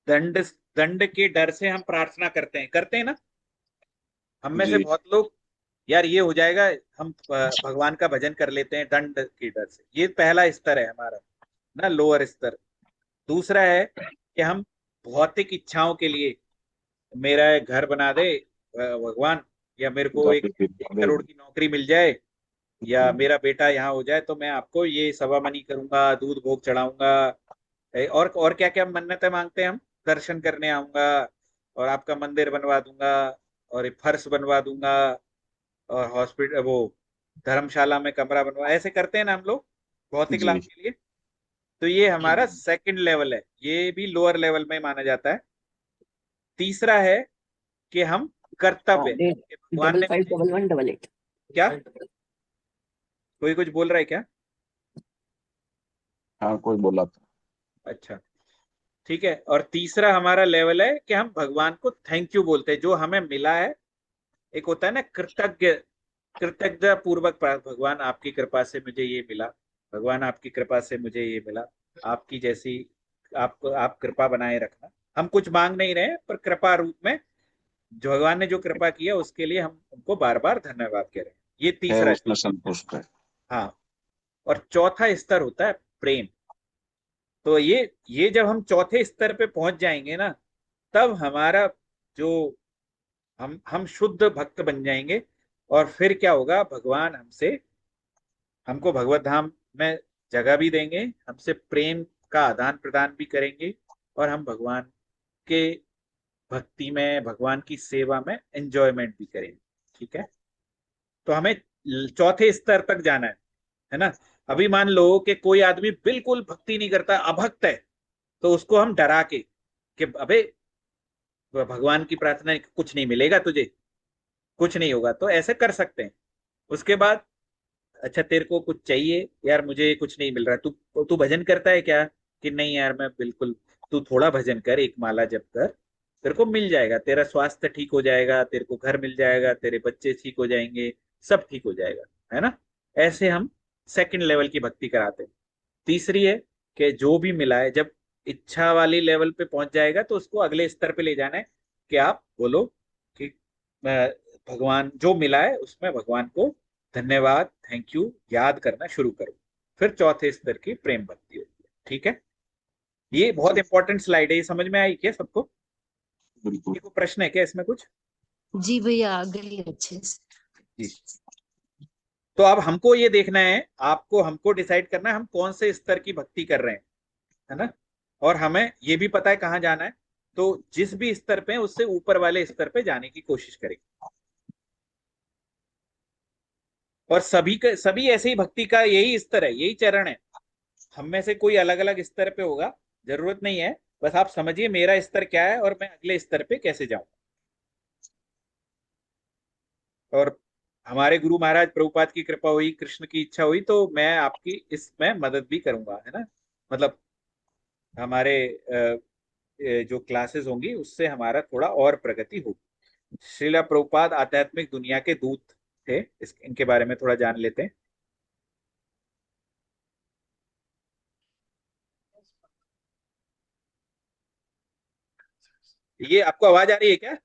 दंड, दंड के डर से हम प्रार्थना करते हैं ना। हम में से जी। बहुत लोग यार ये हो जाएगा, हम भगवान का भजन कर लेते हैं दंड के डर से। ये पहला स्तर है हमारा ना, लोअर स्तर। दूसरा है कि हम भौतिक इच्छाओं के लिए, मेरा घर बना दे भगवान, या मेरे को एक 1 करोड़ की नौकरी मिल जाए, या मेरा बेटा यहाँ हो जाए तो मैं आपको ये सवामनी करूंगा, दूध भोग चढ़ाऊंगा। और क्या क्या मन्नतें मांगते हैं हम? दर्शन करने आऊंगा, और आपका मंदिर बनवा दूंगा, और एक फर्श बनवा दूंगा, और हॉस्पिटल वो धर्मशाला में कमरा बनवा, ऐसे करते हैं ना हम लोग भौतिक जी। लाभ के लिए। तो ये हमारा सेकंड लेवल है, ये भी लोअर लेवल में माना जाता है। तीसरा है कि हम कर्तव्य, कि भगवान डबल ने 5 11 8। क्या, कोई कुछ बोल रहा है क्या? हाँ, कोई बोला था। अच्छा, ठीक है। और तीसरा हमारा लेवल है कि हम भगवान को थैंक यू बोलते हैं, जो हमें मिला है। एक होता है ना कृतज्ञ, कृतज्ञता पूर्वक, भगवान आपकी कृपा से मुझे ये मिला, भगवान आपकी कृपा से मुझे ये मिला, आपकी जैसी आपको आप कृपा बनाए रखना। हम कुछ मांग नहीं रहे हैं, पर कृपा रूप में जो भगवान ने जो कृपा किया उसके लिए हम उनको बार बार धन्यवाद कह रहे हैं। ये है तीसरा। उसमें संतुष्ट है। हाँ। और चौथा स्तर होता है प्रेम। तो ये जब हम चौथे स्तर पे पहुंच जाएंगे ना, तब हमारा जो हम शुद्ध भक्त बन जाएंगे। और फिर क्या होगा? भगवान हमको भगवत धाम में जगह भी देंगे, हमसे प्रेम का आदान प्रदान भी करेंगे, और हम भगवान के भक्ति में, भगवान की सेवा में एंजॉयमेंट भी करेंगे, ठीक है। तो हमें चौथे स्तर तक जाना है ना। अभी मान लो कि कोई आदमी बिल्कुल भक्ति नहीं करता, अभक्त है, तो उसको हम डरा के कि अबे भगवान की प्रार्थना कुछ नहीं मिलेगा तुझे, कुछ नहीं होगा, तो ऐसे कर सकते हैं। उसके बाद अच्छा तेरे को कुछ चाहिए यार, मुझे कुछ नहीं मिल रहा, तू तू भजन करता है क्या? कि नहीं यार मैं बिल्कुल। तू थोड़ा भजन कर, एक माला जप कर, तेरे को मिल जाएगा, तेरा स्वास्थ्य ठीक हो जाएगा, तेरे को घर मिल जाएगा, तेरे बच्चे ठीक हो जाएंगे, सब ठीक हो जाएगा, है ना। ऐसे हम सेकंड लेवल की भक्ति कराते हैं। तीसरी है कि जो भी मिला है, जब इच्छा वाली लेवल पे पहुंच जाएगा तो उसको अगले स्तर पे ले जाना है, कि आप बोलो कि भगवान जो मिला है उसमें भगवान को धन्यवाद, थैंक यू याद करना शुरू करो। फिर चौथे स्तर की प्रेम भक्ति होती है, ठीक है। ये बहुत इंपॉर्टेंट स्लाइड है, ये समझ में आई क्या सबको? बिल्कुल। कोई प्रश्न है क्या इसमें कुछ? जी भैया आ गई अच्छे से। जी। तो अब हमको ये देखना है, आपको हमको डिसाइड करना है हम कौन से स्तर की भक्ति कर रहे हैं, है ना। और हमें ये भी पता है कहाँ जाना है, तो जिस भी स्तर पे है उससे ऊपर वाले स्तर पे जाने की कोशिश करेंगे। और सभी ऐसे ही भक्ति का यही स्तर है, यही चरण है। हम में से कोई अलग अलग स्तर पे होगा, जरूरत नहीं है, बस आप समझिए मेरा स्तर क्या है और मैं अगले स्तर पे कैसे जाऊं। और हमारे गुरु महाराज प्रभुपाद की कृपा हुई, कृष्ण की इच्छा हुई तो मैं आपकी इसमें मदद भी करूंगा, है ना। मतलब हमारे जो क्लासेस होंगी उससे हमारा थोड़ा और प्रगति होगी। श्रीला प्रभुपाद आध्यात्मिक दुनिया के दूत थे, इनके बारे में थोड़ा जान लेते हैं। ये आपको आवाज आ रही है क्या?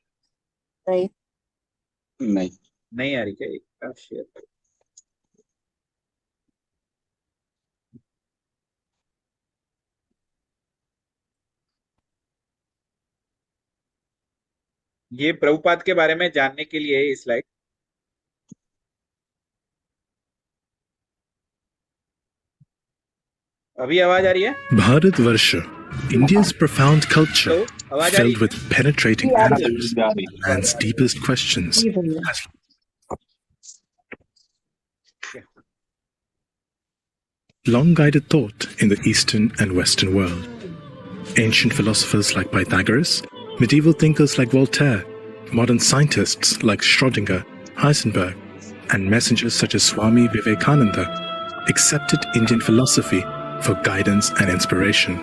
नहीं। नहीं। नहीं आ रही क्या? एक शेयर करो। ये प्रभुपाद के बारे में जानने के लिए ये स्लाइड। अभी आवाज आ रही है? Bharatvarsha, India's profound culture, तो आवाज आ रही filled with penetrating answers जा to रही है। man's deepest questions, has long guided thought in the Eastern and Western world. Ancient philosophers like Pythagoras, medieval thinkers like Voltaire, modern scientists like Schrödinger, Heisenberg, and messengers such as Swami Vivekananda accepted Indian philosophy for guidance and inspiration.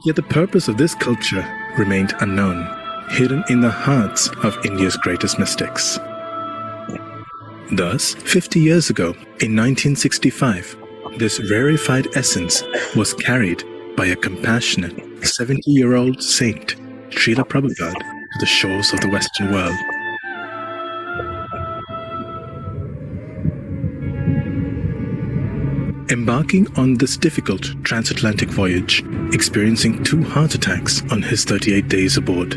Yet the purpose of this culture remained unknown, hidden in the hearts of India's greatest mystics. Thus, 50 years ago, in 1965, this rarefied essence was carried by a compassionate 70-year-old saint, Srila Prabhupada, to the shores of the Western world. Embarking on this difficult transatlantic voyage, experiencing 2 heart attacks on his 38 days aboard.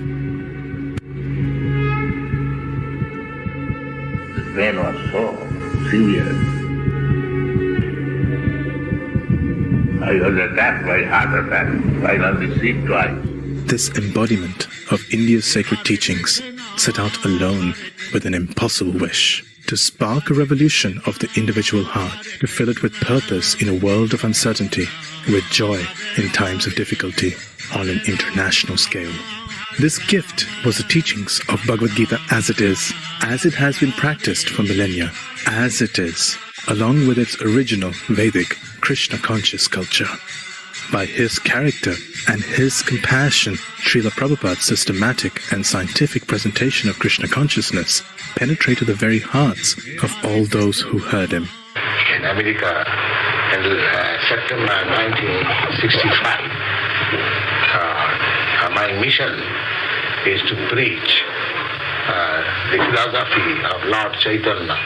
The pain was so severe. I was attacked by heart attack while on the sea twice. This embodiment of India's sacred teachings set out alone with an impossible wish to spark a revolution of the individual heart, to fill it with purpose in a world of uncertainty, with joy in times of difficulty on an international scale. This gift was the teachings of Bhagavad Gita as it has been practiced for millennia, as it is, along with its original Vedic Krishna conscious culture. By his character and his compassion, Srila Prabhupada's systematic and scientific presentation of Krishna consciousness penetrated the very hearts of all those who heard him. In America, in September 1965, my mission is to preach the philosophy of Lord Chaitanya,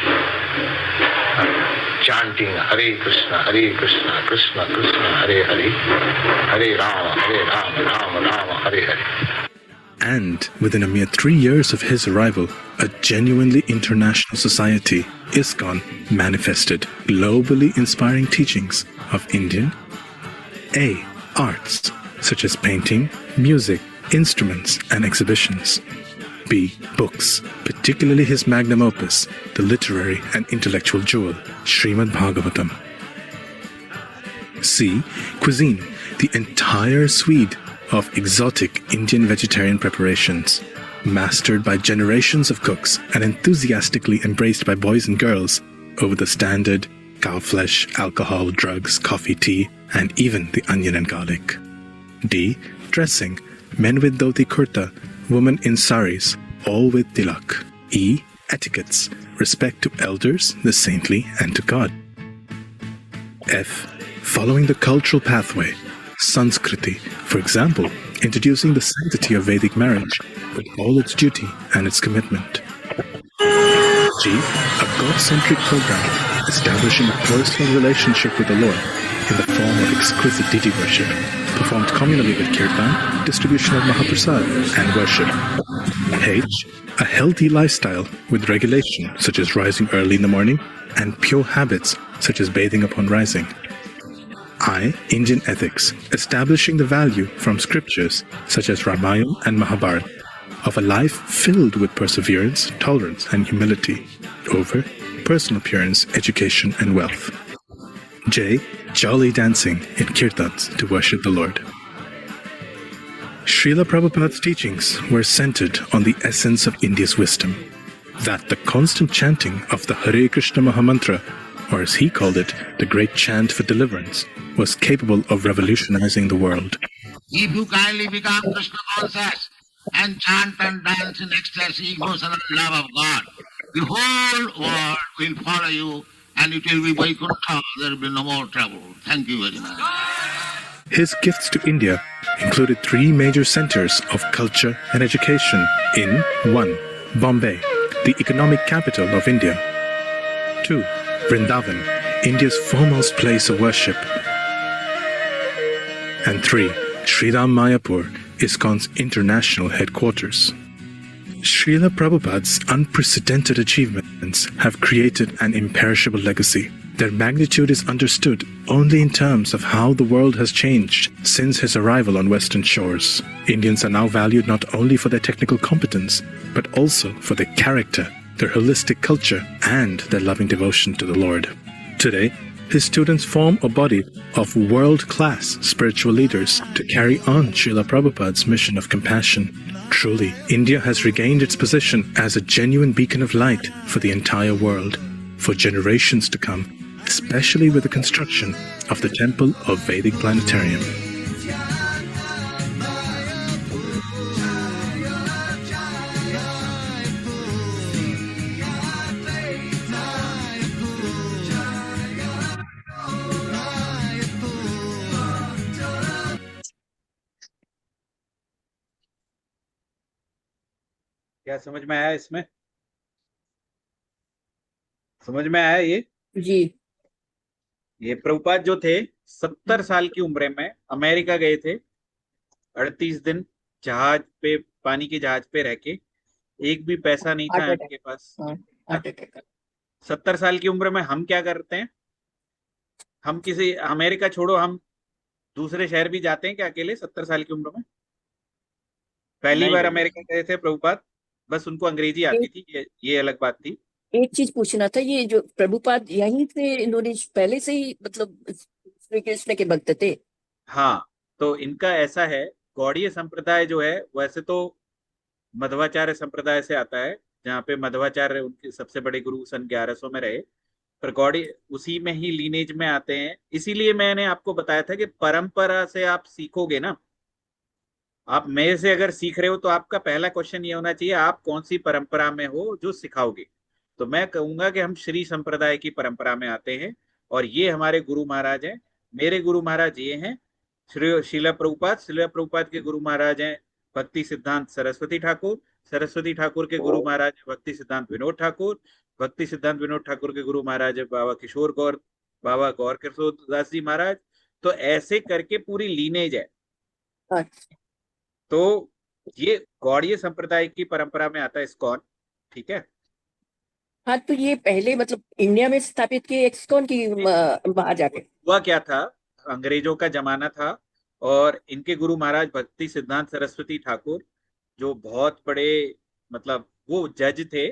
chanting Hare Krishna, Krishna Krishna, Hare Hare, Hare Rama, Rama Rama, Hare Hare. And within a mere 3 years of his arrival, a genuinely international society, ISKCON, manifested globally inspiring teachings of Indian A. Arts, such as painting, music, instruments, and exhibitions. B. Books, particularly his magnum opus, the literary and intellectual jewel, Srimad Bhagavatam. C. Cuisine, the entire suite of exotic Indian vegetarian preparations, mastered by generations of cooks and enthusiastically embraced by boys and girls over the standard cow flesh, alcohol, drugs, coffee, tea, and even the onion and garlic. D. Dressing, men with dhoti kurta, women in saris, all with tilak. E. Etiquettes, respect to elders, the saintly, and to God. F. Following the cultural pathway, Sanskriti, for example, introducing the sanctity of Vedic marriage with all its duty and its commitment. G. A God-centric program establishing a personal relationship with the Lord in the form of exquisite deity worship, performed communally with kirtan, distribution of Mahaprasad, and worship. H. A healthy lifestyle with regulation such as rising early in the morning and pure habits such as bathing upon rising. I. Indian ethics, establishing the value from scriptures such as Ramayana and Mahabharata of a life filled with perseverance, tolerance, and humility over personal appearance, education, and wealth. J. Jolly dancing in kirtans to worship the Lord. Srila Prabhupada's teachings were centered on the essence of India's wisdom, that the constant chanting of the Hare Krishna Mahamantra, or as he called it, the great chant for deliverance, was capable of revolutionizing the world. If you kindly become Krishna conscious and chant and dance in ecstasy, emotional love of God, the whole world will follow you and it will be Vaikuntha. There will be no more trouble. Thank you very much. His gifts to India included 3 major centers of culture and education in 1. Bombay, the economic capital of India. 2. Vrindavan, India's foremost place of worship. And 3. Sri Ram Mayapur, ISKCON's international headquarters. Srila Prabhupada's unprecedented achievements have created an imperishable legacy. Their magnitude is understood only in terms of how the world has changed since his arrival on Western shores. Indians are now valued not only for their technical competence, but also for their character, their holistic culture, and their loving devotion to the Lord. Today, his students form a body of world-class spiritual leaders to carry on Srila Prabhupada's mission of compassion. Truly, India has regained its position as a genuine beacon of light for the entire world, for generations to come, especially with the construction of the Temple of Vedic Planetarium. क्या समझ में आया इसमें? समझ में आया ये? जी। ये प्रभुपाद जो थे 70 साल की उम्र में अमेरिका गए थे, 38 दिन जहाज पे, पानी के जहाज पे रह के, एक भी पैसा नहीं था इनके पास। 70 साल की उम्र में हम क्या करते हैं? हम किसी, अमेरिका छोड़ो, हम दूसरे शहर भी जाते हैं क्या अकेले 70 साल की उम्र में? पहली बार अमेरिका गए थे प्रभुपाद, बस उनको अंग्रेजी आती थी, ये अलग बात थी। एक चीज पूछना था, ये जो प्रभुपाद यहीं से इन्होंने पहले से ही मतलब श्री कृष्ण के भक्त थे? हाँ, तो इनका ऐसा है, गौड़ीय संप्रदाय जो है वैसे तो मध्वाचार्य संप्रदाय से आता है, जहाँ पे मध्वाचार्य उनके सबसे बड़े गुरु सन 1100 में रहे, पर गौड़ी उसी में ही लीनेज में आते हैं। इसीलिए मैंने आपको बताया था कि परंपरा से आप सीखोगे ना, आप मेरे से अगर सीख रहे हो तो आपका पहला क्वेश्चन ये होना चाहिए, आप कौन सी परंपरा में हो जो सिखाओगे? तो मैं कहूंगा कि हम श्री संप्रदाय की परंपरा में आते हैं, और ये हमारे गुरु महाराज हैं। मेरे गुरु महाराज ये हैं श्रीला प्रभुपाद। श्रीला प्रभुपाद के गुरु महाराज हैं भक्ति सिद्धांत सरस्वती ठाकुर। सरस्वती ठाकुर के गुरु महाराज भक्ति सिद्धांत विनोद ठाकुर। भक्ति सिद्धांत विनोद ठाकुर के गुरु महाराज बाबा किशोर गौर, बाबा गौर किशोर दास जी महाराज। तो ऐसे करके पूरी लीनेज है। तो ये गौड़ीय संप्रदाय की परंपरा में आता है ISKCON, ठीक है। हाँ, तो ये पहले मतलब इंडिया में स्थापित किए ISKCON की बाहर जाके? हुआ क्या था, अंग्रेजों का जमाना था, और इनके गुरु महाराज भक्ति सिद्धांत सरस्वती ठाकुर जो बहुत बड़े, मतलब वो जज थे,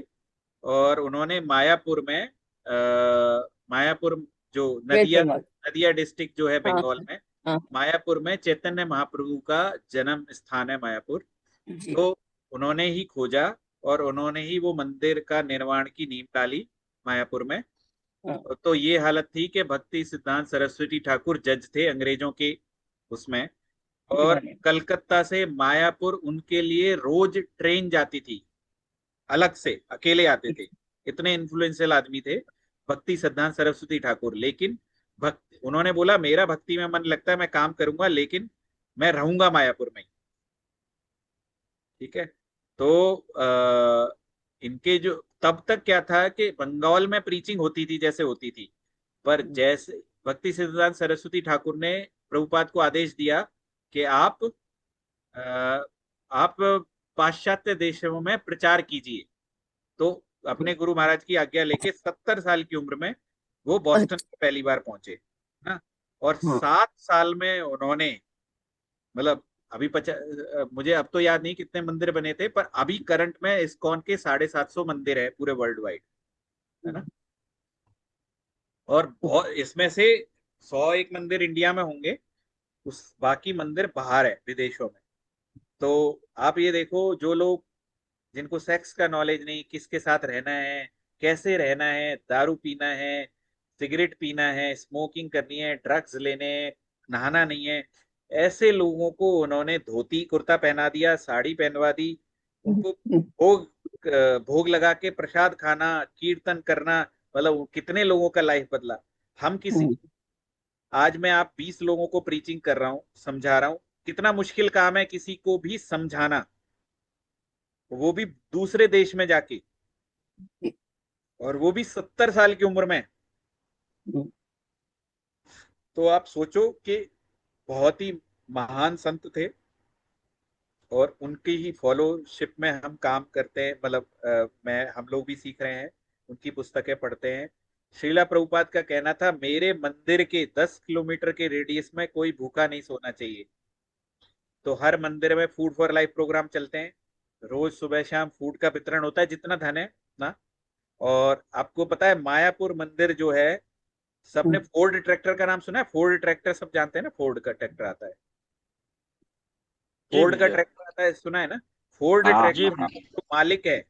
और उन्होंने मायापुर में मायापुर जो नदिया डिस्ट्रिक्ट जो है बंगाल में, मायापुर में चैतन्य महाप्रभु का जन्म स्थान है मायापुर। तो उन्होंने ही खोजा और उन्होंने ही वो मंदिर का निर्माण की नींव डाली मायापुर में। तो ये हालत थी कि भक्ति सिद्धांत सरस्वती ठाकुर जज थे अंग्रेजों के उसमें, और कलकत्ता से मायापुर उनके लिए रोज ट्रेन जाती थी, अलग से अकेले आते थे। इतने इन्फ्लुएंशियल आदमी थे भक्ति सिद्धांत सरस्वती ठाकुर। लेकिन उन्होंने बोला मेरा भक्ति में मन लगता है, मैं काम करूंगा, लेकिन मैं रहूंगा मायापुर में, ठीक है। तो इनके जो तब तक क्या था कि बंगाल में प्रीचिंग होती थी जैसे होती थी, पर जैसे भक्ति सिद्धांत सरस्वती ठाकुर ने प्रभुपाद को आदेश दिया कि आप पाश्चात्य देशों में प्रचार कीजिए। तो अपने गुरु महाराज की आज्ञा लेके 70 साल की उम्र में वो बॉस्टन पहली बार पहुंचे ना, और 7 साल में उन्होंने, मतलब अभी मुझे अब तो याद नहीं कितने मंदिर बने थे, पर अभी करंट में ISKCON के 750 मंदिर है पूरे वर्ल्ड वाइड, है ना। और बहुत इसमें से 101 मंदिर इंडिया में होंगे, उस बाकी मंदिर बाहर है विदेशों में। तो आप ये देखो, जो लोग जिनको सेक्स का नॉलेज नहीं, किसके साथ रहना है, कैसे रहना है, दारू पीना है, सिगरेट पीना है, स्मोकिंग करनी है, ड्रग्स लेने हैं, नहाना नहीं है, ऐसे लोगों को उन्होंने धोती कुर्ता पहना दिया, साड़ी पहनवा दी, उनको भोग भोग लगा के प्रसाद खाना, कीर्तन करना, मतलब कितने लोगों का लाइफ बदला। हम किसी आज मैं आप 20 लोगों को प्रीचिंग कर रहा हूँ, समझा रहा हूँ, कितना मुश्किल काम है किसी को भी समझाना, वो भी दूसरे देश में जाके, और वो भी 70 साल की उम्र में। तो आप सोचो कि बहुत ही महान संत थे, और उनकी ही फॉलोशिप में हम काम करते हैं, मतलब मैं हम लोग भी सीख रहे हैं, उनकी पुस्तकें पढ़ते हैं। श्रीला प्रभुपाद का कहना था, मेरे मंदिर के 10 किलोमीटर के रेडियस में कोई भूखा नहीं सोना चाहिए। तो हर मंदिर में फूड फॉर लाइफ प्रोग्राम चलते हैं, रोज सुबह शाम फूड का वितरण होता है, जितना धन है ना। और आपको पता है मायापुर मंदिर जो है, सबने फोर्ड ट्रैक्टर का नाम सुना है? फोर्ड ट्रैक्टर सब जानते हैं ना, फोर्ड का ट्रैक्टर आता है, फोर्ड का ट्रैक्टर आता है, सुना है ना? फोर्ड हाँ ट्रैक्टर का जो मालिक है,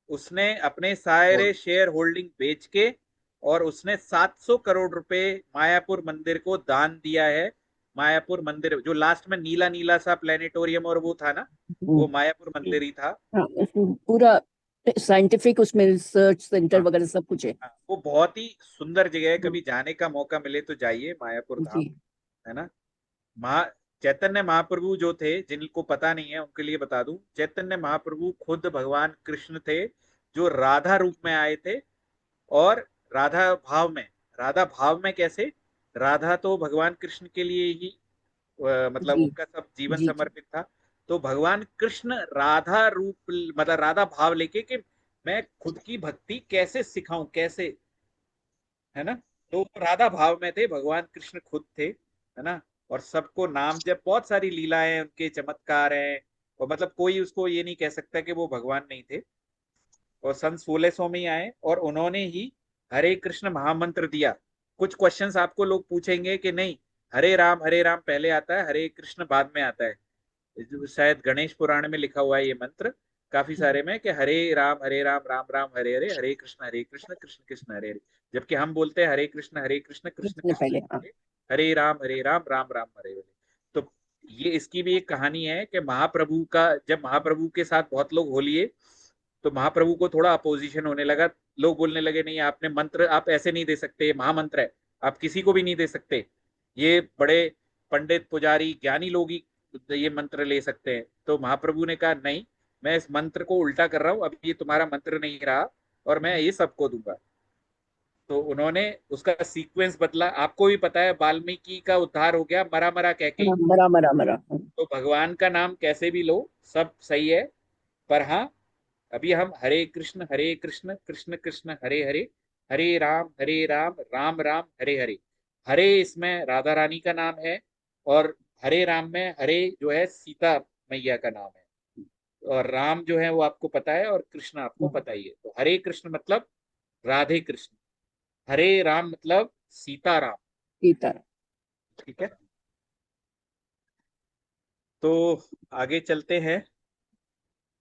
उसने अपने सारे शेयर होल्डिंग बेच के, और उसने 700 करोड़ रुपए मायापुर मंदिर को दान दिया है। मायापुर मंदिर जो लास्ट में नीला नीला सा प्लेनेटोरियम और वो था ना, वो मायापुर मंदिर ही था। हाँ, उसमें पूरा साइंटिफिक, उसमें रिसर्च सेंटर हाँ, वगैरह सब कुछ है। हाँ, वो बहुत ही सुंदर जगह है, कभी जाने का मौका मिले तो जाइए मायापुर धाम, जी। है ना। महा चैतन्य महाप्रभु जो थे, जिनको पता नहीं है उनके लिए बता दूं, चैतन्य महाप्रभु खुद भगवान कृष्ण थे, जो राधा रूप में आए थे। और राधा भाव में, राधा भाव में कैसे? राधा तो भगवान कृष्ण के लिए ही मतलब जी उनका सब जीवन जी जी। समर्पित था। तो भगवान कृष्ण राधा रूप, मतलब राधा भाव लेके कि मैं खुद की भक्ति कैसे सिखाऊं, कैसे, है ना। तो वो राधा भाव में थे, भगवान कृष्ण खुद थे, है ना। और सबको नाम जब, बहुत सारी लीलाएं हैं उनके, चमत्कार हैं, और मतलब कोई उसको ये नहीं कह सकता कि वो भगवान नहीं थे। और सन 1600 में ही आए, और उन्होंने ही हरे कृष्ण महामंत्र दिया। कुछ क्वेश्चंस आपको लोग पूछेंगे कि नहीं, हरे राम पहले आता है, हरे कृष्ण बाद में आता है। शायद गणेश पुराण में लिखा हुआ है ये मंत्र, काफी सारे में, कि हरे राम राम राम हरे हरे, हरे कृष्ण कृष्ण कृष्ण हरे हरे। जबकि हम बोलते हैं हरे कृष्ण कृष्ण इसने कृष्ण पहले, हाँ। हरे हरे राम राम राम हरे हरे। तो ये इसकी भी एक कहानी है कि महाप्रभु का, जब महाप्रभु के साथ बहुत लोग हो लिए, तो महाप्रभु को थोड़ा अपोजिशन होने लगा। लोग बोलने लगे, नहीं आपने मंत्र आप ऐसे नहीं दे सकते, ये महामंत्र है, आप किसी को भी नहीं दे सकते, ये बड़े पंडित पुजारी ज्ञानी लोग ही ये मंत्र ले सकते हैं। तो महाप्रभु ने कहा, नहीं, मैं इस मंत्र को उल्टा कर रहा हूं, अब ये तुम्हारा मंत्र नहीं रहा, और मैं ये सबको दूंगा। तो उन्होंने उसका सीक्वेंस बदला। आपको भी पता है वाल्मीकि का उद्धार हो गया मरा मरा कह के। हाँ, मरा मरा मरा। तो भगवान का नाम कैसे भी लो, सब सही है। पर हाँ, अभी हम हरे कृष्ण कृष्ण कृष्ण हरे हरे, हरे राम राम राम हरे हरे। हरे इसमें राधा रानी का नाम है, और हरे राम में हरे जो है सीता मैया का नाम है, और राम जो है वो आपको पता है, और कृष्ण आपको पता ही है। तो हरे कृष्ण मतलब राधे कृष्ण, हरे राम मतलब सीता राम। सीता। ठीक है, तो आगे चलते हैं।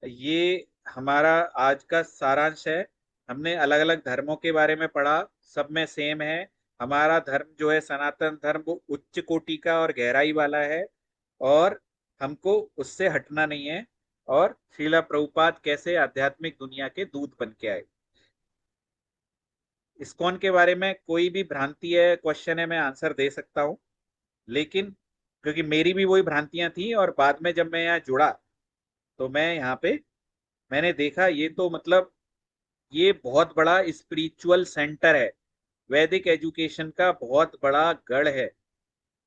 ये हमारा आज का सारांश है। हमने अलग अलग धर्मों के बारे में पढ़ा, सब में सेम है। हमारा धर्म जो है सनातन धर्म, वो उच्च कोटि का और गहराई वाला है, और हमको उससे हटना नहीं है। और श्रीला प्रभुपाद कैसे आध्यात्मिक दुनिया के दूत बन के आए। इस्कॉन के बारे में कोई भी भ्रांति है, क्वेश्चन है, मैं आंसर दे सकता हूँ। लेकिन क्योंकि मेरी भी वही भ्रांतियां थी, और बाद में जब मैं यहाँ जुड़ा, तो मैं यहाँ पे मैंने देखा, ये तो मतलब ये बहुत बड़ा स्पिरिचुअल सेंटर है, वैदिक एजुकेशन का बहुत बड़ा गढ़ है।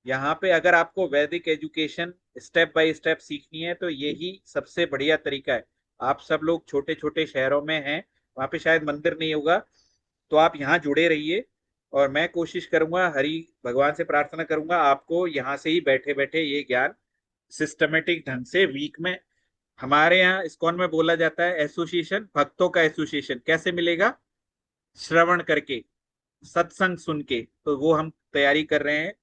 यहाँ पे अगर आपको वैदिक एजुकेशन स्टेप बाय स्टेप सीखनी है, तो यही सबसे बढ़िया तरीका है। आप सब लोग छोटे छोटे शहरों में हैं, वहाँ पे शायद मंदिर नहीं होगा, तो आप यहाँ जुड़े रहिए। और मैं कोशिश करूंगा, हरि भगवान से प्रार्थना करूंगा, आपको यहाँ से ही बैठे बैठे ये ज्ञान सिस्टमेटिक ढंग से वीक में, हमारे यहाँ इस्कॉन में बोला जाता है एसोसिएशन, भक्तों का एसोसिएशन कैसे मिलेगा? श्रवण करके, सत्संग सुन के, तो वो हम तैयारी कर रहे हैं।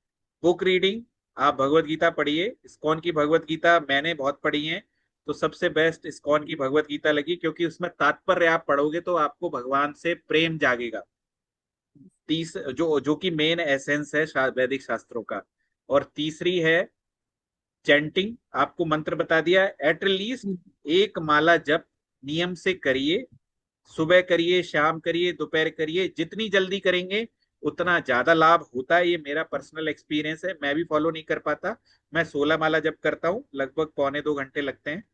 बुक रीडिंग, आप भगवत गीता पढ़िए। इस्कॉन की भगवत गीता मैंने बहुत पढ़ी है, तो सबसे बेस्ट इस्कॉन की भगवत गीता लगी, क्योंकि उसमें तात्पर्य आप पढ़ोगे तो आपको भगवान से प्रेम जागेगा। जो कि मेन एसेंस है वैदिक शास्त्रों का। और तीसरी है चैंटिंग, आपको मंत्र बता दिया। एटलीस्ट एक माला जप नियम से करिए, सुबह करिए, शाम करिए, दोपहर करिए, जितनी जल्दी करेंगे उतना ज्यादा लाभ होता है। ये मेरा पर्सनल एक्सपीरियंस है, मैं भी फॉलो नहीं कर पाता। मैं 16 माला जप करता हूँ, लगभग 1.25 घंटे लगते हैं।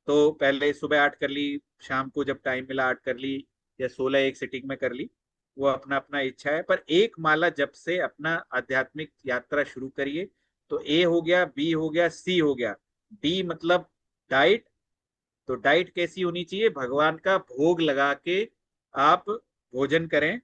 तो पहले सुबह 8 कर ली, शाम को जब टाइम मिला 8 कर ली, या 16 एक सिटिंग में कर ली, वो अपना अपना इच्छा है। पर एक माला जप से अपना आध्यात्मिक यात्रा शुरू करिए। तो ए हो गया, बी हो गया, सी हो गया। डी मतलब डाइट। तो डाइट कैसी होनी चाहिए? भगवान का भोग लगा के आप भोजन करें,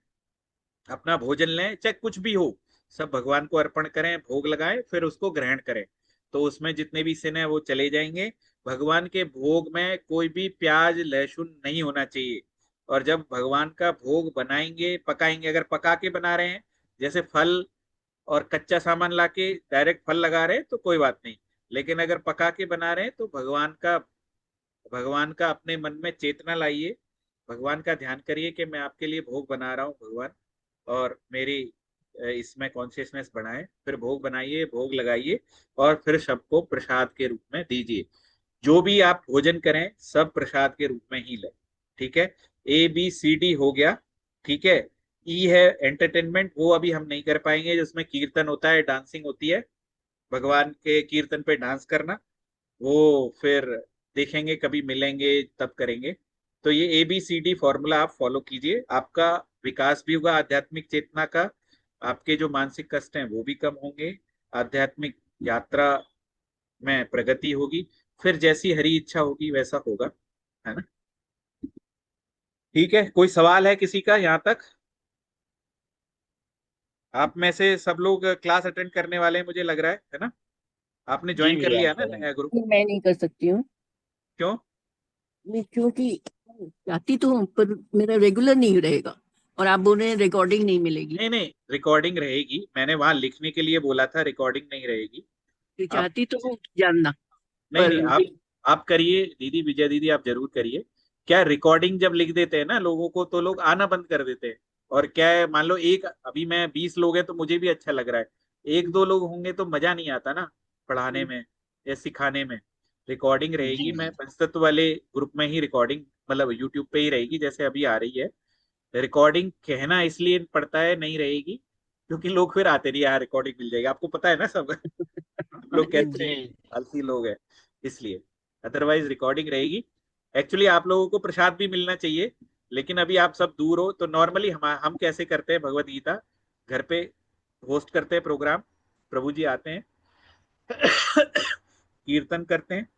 अपना भोजन लें, चाहे कुछ भी हो, सब भगवान को अर्पण करें, भोग लगाएं, फिर उसको ग्रहण करें। तो उसमें जितने भी सिन है वो चले जाएंगे। भगवान के भोग में कोई भी प्याज लहसुन नहीं होना चाहिए। और जब भगवान का भोग बनाएंगे, पकाएंगे, अगर पका के बना रहे हैं, जैसे फल और कच्चा सामान लाके डायरेक्ट फल लगा रहे हैं तो कोई बात नहीं, लेकिन अगर पका के बना रहे हैं तो भगवान का अपने मन में चेतना लाइए, भगवान का ध्यान करिए कि मैं आपके लिए भोग बना रहा हूँ भगवान, और मेरी इसमें कॉन्शियसनेस बढ़ाएं। फिर भोग बनाइए, भोग लगाइए, और फिर सबको प्रसाद के रूप में दीजिए। जो भी आप भोजन करें सब प्रसाद के रूप में ही लें। ठीक है, ABCD हो गया। ठीक है, ई है एंटरटेनमेंट, वो अभी हम नहीं कर पाएंगे, जिसमें कीर्तन होता है, डांसिंग होती है, भगवान के कीर्तन पे डांस करना, वो फिर देखेंगे, कभी मिलेंगे तब करेंगे। तो ये ABCD फॉर्मूला आप फॉलो कीजिए, आपका विकास भी होगा आध्यात्मिक चेतना का, आपके जो मानसिक कष्ट हैं वो भी कम होंगे, आध्यात्मिक यात्रा में प्रगति होगी। फिर जैसी हरी इच्छा होगी वैसा होगा, है ना। ठीक है, कोई सवाल है किसी का यहाँ तक? आप में से सब लोग क्लास अटेंड करने वाले हैं मुझे लग रहा है ना? आपने जी ज्वाइन कर भैया लिया ना करेंगे। नया ग्रुप? मैं नहीं कर सकती हूँ। क्यों? क्योंकि चाहती तो हूँ पर मेरा रेगुलर नहीं रहेगा, और आप बोल रहे हैं रिकॉर्डिंग नहीं मिलेगी। नहीं नहीं, रिकॉर्डिंग रहेगी, मैंने वहां लिखने के लिए बोला था, रिकॉर्डिंग नहीं रहेगी। तो आप चाहती तो हूँ जानना, नहीं पर नहीं, आप करिए दीदी, विजय दीदी आप जरूर करिए। क्या रिकॉर्डिंग जब लिख देते हैं ना लोगों को, तो लोग आना बंद कर देते हैं। और क्या है, मान लो एक, अभी मैं 20 लोग हैं तो मुझे भी अच्छा लग रहा है, एक दो लोग होंगे तो मजा नहीं आता ना पढ़ाने में या सिखाने में। रिकॉर्डिंग रहेगी, जी मैं जी। पंचतत्व वाले ग्रुप में ही रिकॉर्डिंग, मतलब यूट्यूब पे ही रहेगी जैसे अभी आ रही है। रिकॉर्डिंग कहना इसलिए पड़ता है नहीं रहेगी, क्योंकि लोग फिर आते नहीं, यार रिकॉर्डिंग मिल जाएगी, आपको पता है ना सब लोग ये कहते तो हैं जी आलसी लोग हैं, इसलिए। अदरवाइज रिकॉर्डिंग रहेगी। एक्चुअली आप लोगों को प्रसाद भी मिलना चाहिए, लेकिन अभी आप सब दूर हो, तो नॉर्मली हम कैसे करते हैं, भगवत गीता घर पे होस्ट करते हैं प्रोग्राम, प्रभु जी आते हैं कीर्तन करते हैं,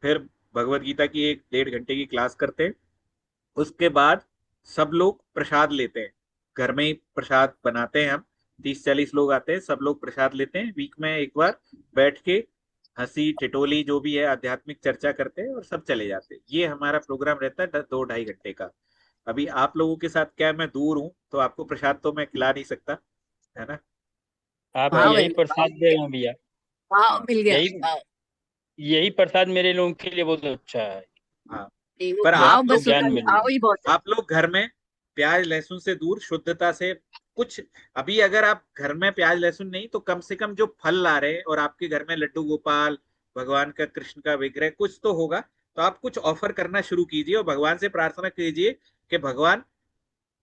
फिर भगवत गीता की 1-1.5 घंटे की क्लास करते हैं। उसके बाद सब लोग प्रसाद लेते हैं, घर में ही प्रसाद बनाते हैं हम, 30-40 लोग आते हैं, सब लोग प्रसाद लेते हैं, वीक में एक बार बैठ के हंसी टिटोली जो भी है आध्यात्मिक चर्चा करते हैं और सब चले जाते हैं। ये हमारा प्रोग्राम रहता है 2-2.5 घंटे का। अभी आप लोगों के साथ क्या, मैं दूर हूँ तो आपको प्रसाद तो मैं खिला नहीं सकता, है ना। आप पर हाँ यही प्रसाद दे रहे हैं भैया। हाँ मिल गया। यही हाँ, यही प्रसाद मेरे लोगों के लिए बहुत अच्छा है। हाँ, नहीं, वो पर जो भाव आप हमको बस लोग, ज्ञान उसका मिल रहा भाव है। ही बहुत है। आप लोग घर में प्याज लहसुन से दूर, शुद्धता से कुछ, अभी अगर आप घर में प्याज लहसुन नहीं तो कम से कम जो फल ला रहे हैं, और आपके घर में लड्डू गोपाल, भगवान का, कृष्ण का विग्रह कुछ तो होगा, तो आप कुछ ऑफर करना शुरू कीजिए और भगवान से प्रार्थना कीजिए कि भगवान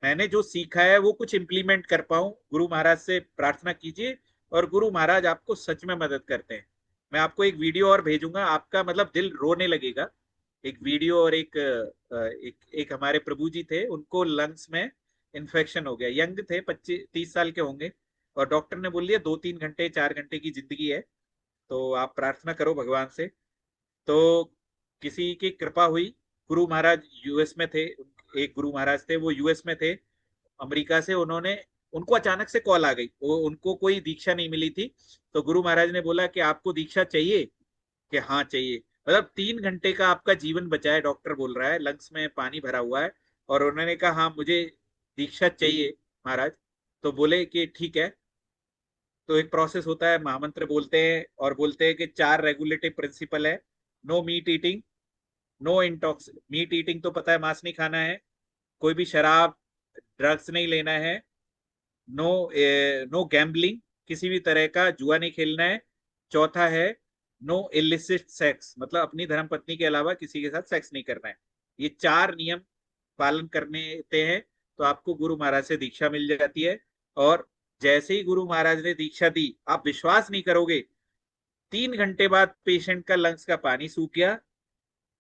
मैंने जो सीखा है वो कुछ इंप्लीमेंट कर पाऊं। गुरु महाराज से प्रार्थना कीजिए, और गुरु महाराज आपको सच में मदद करते हैं। मैं आपको एक वीडियो और भेजूंगा, आपका मतलब दिल रोने लगेगा। एक वीडियो, और एक हमारे प्रभु जी थे, उनको लंग्स में इन्फेक्शन हो गया, यंग थे, 25-30 साल के होंगे, और डॉक्टर ने बोल दिया 2-3 घंटे 4 घंटे की जिंदगी है, तो आप प्रार्थना करो भगवान से। तो किसी की कृपा हुई, गुरु महाराज यूएस में थे, एक गुरु महाराज थे वो यूएस में थे, अमेरिका से, उन्होंने, उनको अचानक से कॉल आ गई, वो उनको कोई दीक्षा नहीं मिली थी, तो गुरु महाराज ने बोला कि आपको दीक्षा चाहिए, कि हाँ चाहिए। मतलब 3 घंटे का आपका जीवन बचा है, डॉक्टर बोल रहा है, लंग्स में पानी भरा हुआ है, और उन्होंने कहा हाँ मुझे दीक्षा चाहिए महाराज। तो बोले कि ठीक है। तो एक प्रोसेस होता है, महामंत्र बोलते हैं और बोलते हैं कि 4 रेगुलेटिव प्रिंसिपल है। No meat eating, no intox, meat eating तो पता है, मांस नहीं खाना है, कोई भी शराब ड्रग्स नहीं लेना है, नो नो गैम्बलिंग, किसी भी तरह का जुआ नहीं खेलना है। चौथा है नो इलिसिट सेक्स, मतलब अपनी धर्मपत्नी के अलावा किसी के साथ सेक्स नहीं करना है। ये 4 नियम पालन करने होते हैं तो आपको गुरु महाराज से दीक्षा मिल जाती है। और जैसे ही गुरु महाराज ने दीक्षा दी, आप विश्वास नहीं करोगे, 3 घंटे बाद पेशेंट का लंग्स का पानी सूख गया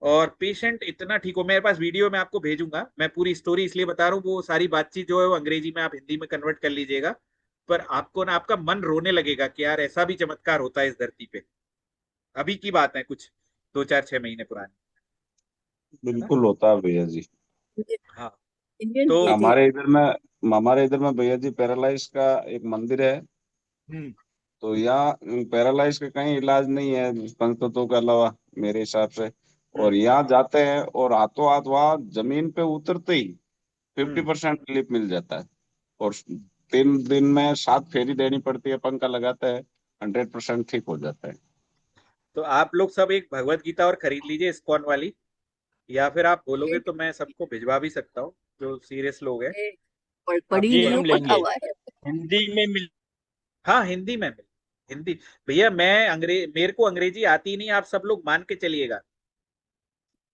और पेशेंट इतना ठीक हो। मेरे पास वीडियो मैं आपको भेजूंगा, मैं पूरी स्टोरी इसलिए बता रहा हूँ, वो सारी बातचीत जो है वो अंग्रेजी में, आप हिंदी में कन्वर्ट कर लीजिएगा, पर आपको ना आपका मन रोने लगेगा कि यार ऐसा भी चमत्कार होता है इस धरती पे। अभी की बात है, कुछ 2-4-6 महीने पुरानी, है ना? बिल्कुल होता है भैया जी। हाँ इंडियन तो हमारे इधर में भैया जी पैरालाइज का एक मंदिर है। हम्म, तो यहाँ पैरालाइज का कहीं इलाज नहीं है पंचतत्वों के अलावा मेरे हिसाब से। और यहाँ जाते हैं और हाथों हाथ वहाँ जमीन पे उतरते ही 50% रिलीफ मिल जाता है। और 3 दिन में 7 फेरी देनी पड़ती है, पंखा लगाता है, 100% ठीक हो जाता है। तो आप लोग सब एक भगवत गीता और खरीद लीजिए इस्कॉन वाली, या फिर आप बोलोगे तो मैं सबको भिजवा भी सकता हूँ जो सीरियस लोग हैं। पढ़ी जी नहीं हम हो, पढ़ा लेंगे, हुआ है। हिंदी में मिल। हाँ हिंदी में मिल, हिंदी। भैया मैं मेरे को अंग्रेजी आती नहीं, आप सब लोग मान के चलिएगा।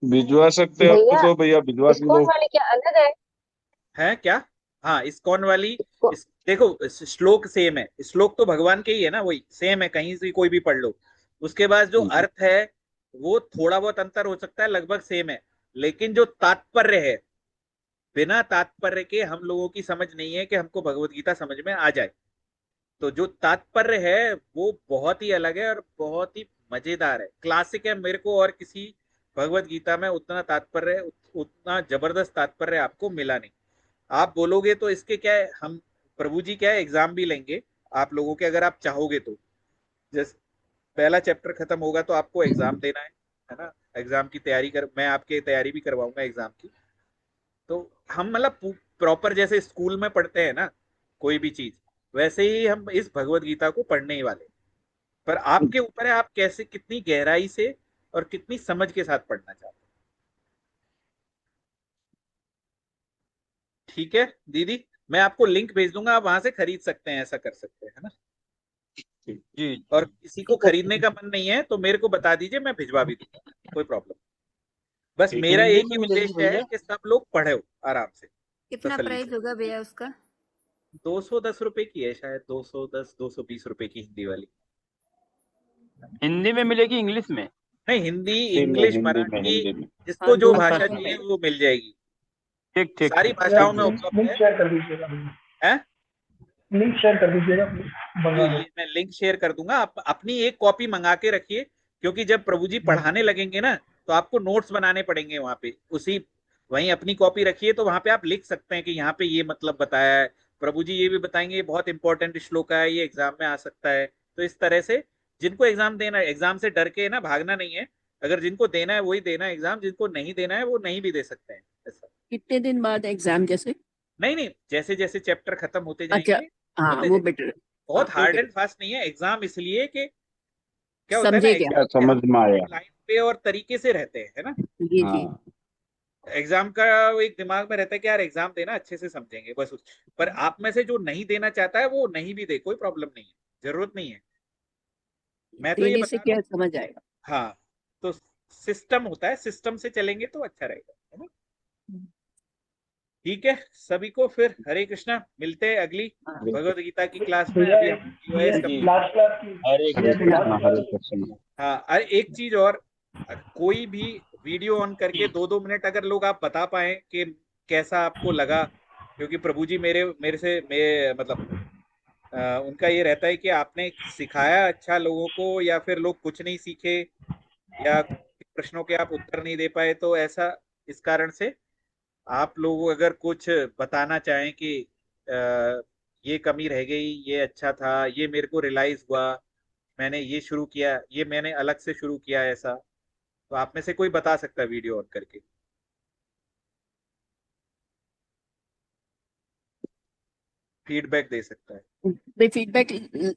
भिजवा सकते हो भैया तो भैया भिजवा इस्कॉन दो। वाली क्या अलग है? है क्या? हाँ इस्कॉन वाली, इसको देखो श्लोक सेम है, श्लोक तो भगवान के ही है ना, वही सेम है, कहीं से कोई भी पढ़ लो। उसके बाद जो अर्थ है वो थोड़ा बहुत अंतर हो सकता है, लगभग सेम है, लेकिन जो तात्पर्य है, बिना तात्पर्य के हम लोगों की समझ नहीं है कि हमको भगवत गीता समझ में आ जाए। तो जो तात्पर्य है वो बहुत ही अलग है और बहुत ही मजेदार है, क्लासिक है। मेरे को और किसी भगवत गीता में उतना तात्पर्य, उतना जबरदस्त तात्पर्य आपको मिला नहीं। आप बोलोगे तो इसके क्या है, हम प्रभु जी क्या है एग्जाम भी लेंगे आप लोगों के, अगर आप चाहोगे तो। जैसे पहला चैप्टर खत्म होगा तो आपको एग्जाम देना है ना, एग्जाम की तैयारी कर, मैं आपके तैयारी भी करवाऊंगा एग्जाम की। तो हम मतलब प्रॉपर जैसे स्कूल में पढ़ते हैं ना कोई भी चीज, वैसे ही हम इस भगवत गीता को पढ़ने ही वाले हैं। पर आपके ऊपर है, आप कैसे, कितनी गहराई से और कितनी समझ के साथ पढ़ना चाहते हैं। ठीक है दीदी, मैं आपको लिंक भेज दूंगा, आप वहां से खरीद सकते हैं, ऐसा कर सकते हैं, है ना? जी और किसी को खरीदने का मन नहीं है तो मेरे को बता दीजिए, मैं भिजवा भी दूंगा, कोई प्रॉब्लम। बस मेरा हिंदी एक ही में मिलेगी उद्देश्य है भैया। कि सब लोग पढ़े आराम से, कितना तसल्ली प्राइस से। होगा भैया उसका? 210 रुपए की है शायद, 220 रुपए की हिंदी वाली। हिंदी में मिलेगी, इंग्लिश में? नहीं, हिंदी, हिंदी में इंग्लिश, हिंदी में मराठी, हिंदी में जिसको हाँ, जो दोनों भाषा अच्छा, भाषा चाहिए में। वो मिल जाएगी। ठीक ठीक सारी ठीक। भाषाओं में उपलब्ध लिंक है। शेयर कर दीजिएगा भैया, हैं? लिंक शेयर कर दीजिएगा जी, मंगा लो। मैं लिंक शेयर कर दूंगा, आप अपनी एक कॉपी मंगा के रखिए, क्योंकि जब प्रभु जी पढ़ाने लगेंगे ना तो आपको नोट्स बनाने पड़ेंगे वहां पे, उसी वहीं अपनी कॉपी रखिए, तो वहां पे आप लिख सकते हैं कि यहाँ पे ये मतलब बताया है, प्रभु जी ये भी बताएंगे, ये बहुत इंपॉर्टेंट श्लोक है, ये एग्जाम में आ सकता है। तो इस तरह से जिनको एग्जाम देना है, एग्जाम से डर के ना भागना नहीं है, अगर जिनको देना है वही देना है एग्जाम, जिनको नहीं देना है वो नहीं भी दे सकते हैं, ऐसा। कितने दिन बाद एग्जाम जैसे? नहीं नहीं, जैसे जैसे चैप्टर खत्म होते अच्छा, जाएंगे, हाँ होते वो जाएंगे। बेटर। हाँ बहुत वो हार्ड बेटर, एंड फास्ट नहीं है एग्जाम, इसलिए कि क्या होता है ना, समझे क्या? क्या एग्जाम में समझ हम में आया। टाइम पे और तरीके से रहते हैं, है ना? जी जी। हाँ एग्जाम का एक दिमाग में रहता है कि यार एग्जाम देना, अच्छे से समझेंगे बस पर आप में से जो नहीं देना चाहता है वो नहीं भी दे, कोई प्रॉब्लम नहीं है, जरूरत नहीं है। मैं तो ये देने से बता रहा क्या हूँ। समझ आएगा? हाँ, तो सिस्टम होता है, सिस्टम से चलेंगे तो अच्छा रहेगा, है ना? ठीक है, सभी को फिर हरे कृष्णा, मिलते हैं अगली हाँ, भगवत गीता की क्लास में। भैया अभी एक हमारी यूएस जी कंप्लीट। लास्ट क्लास की, हरे भैया हरे एक कृष्णा। लास्ट कृष्णा क्लास हरे की। कृष्णा। हाँ, अरे एक चीज और, कोई भी वीडियो ऑन करके 2-2 मिनट अगर लोग आप बता पाए कि कैसा आपको लगा, क्योंकि प्रभु जी मेरे मेरे से मतलब उनका ये रहता है कि आपने सिखाया अच्छा लोगों को, या फिर लोग कुछ नहीं सीखे, या प्रश्नों के आप उत्तर नहीं दे पाए, तो ऐसा इस कारण से आप लोग अगर कुछ बताना चाहें कि ये कमी रह गई, ये अच्छा था, ये मेरे को रियलाइज हुआ, मैंने ये शुरू किया, ये मैंने अलग से शुरू किया ऐसा, तो आप में से कोई बता सकता है वीडियो ऑन करके? फीडबैक दे सकता है। मैं फीडबैक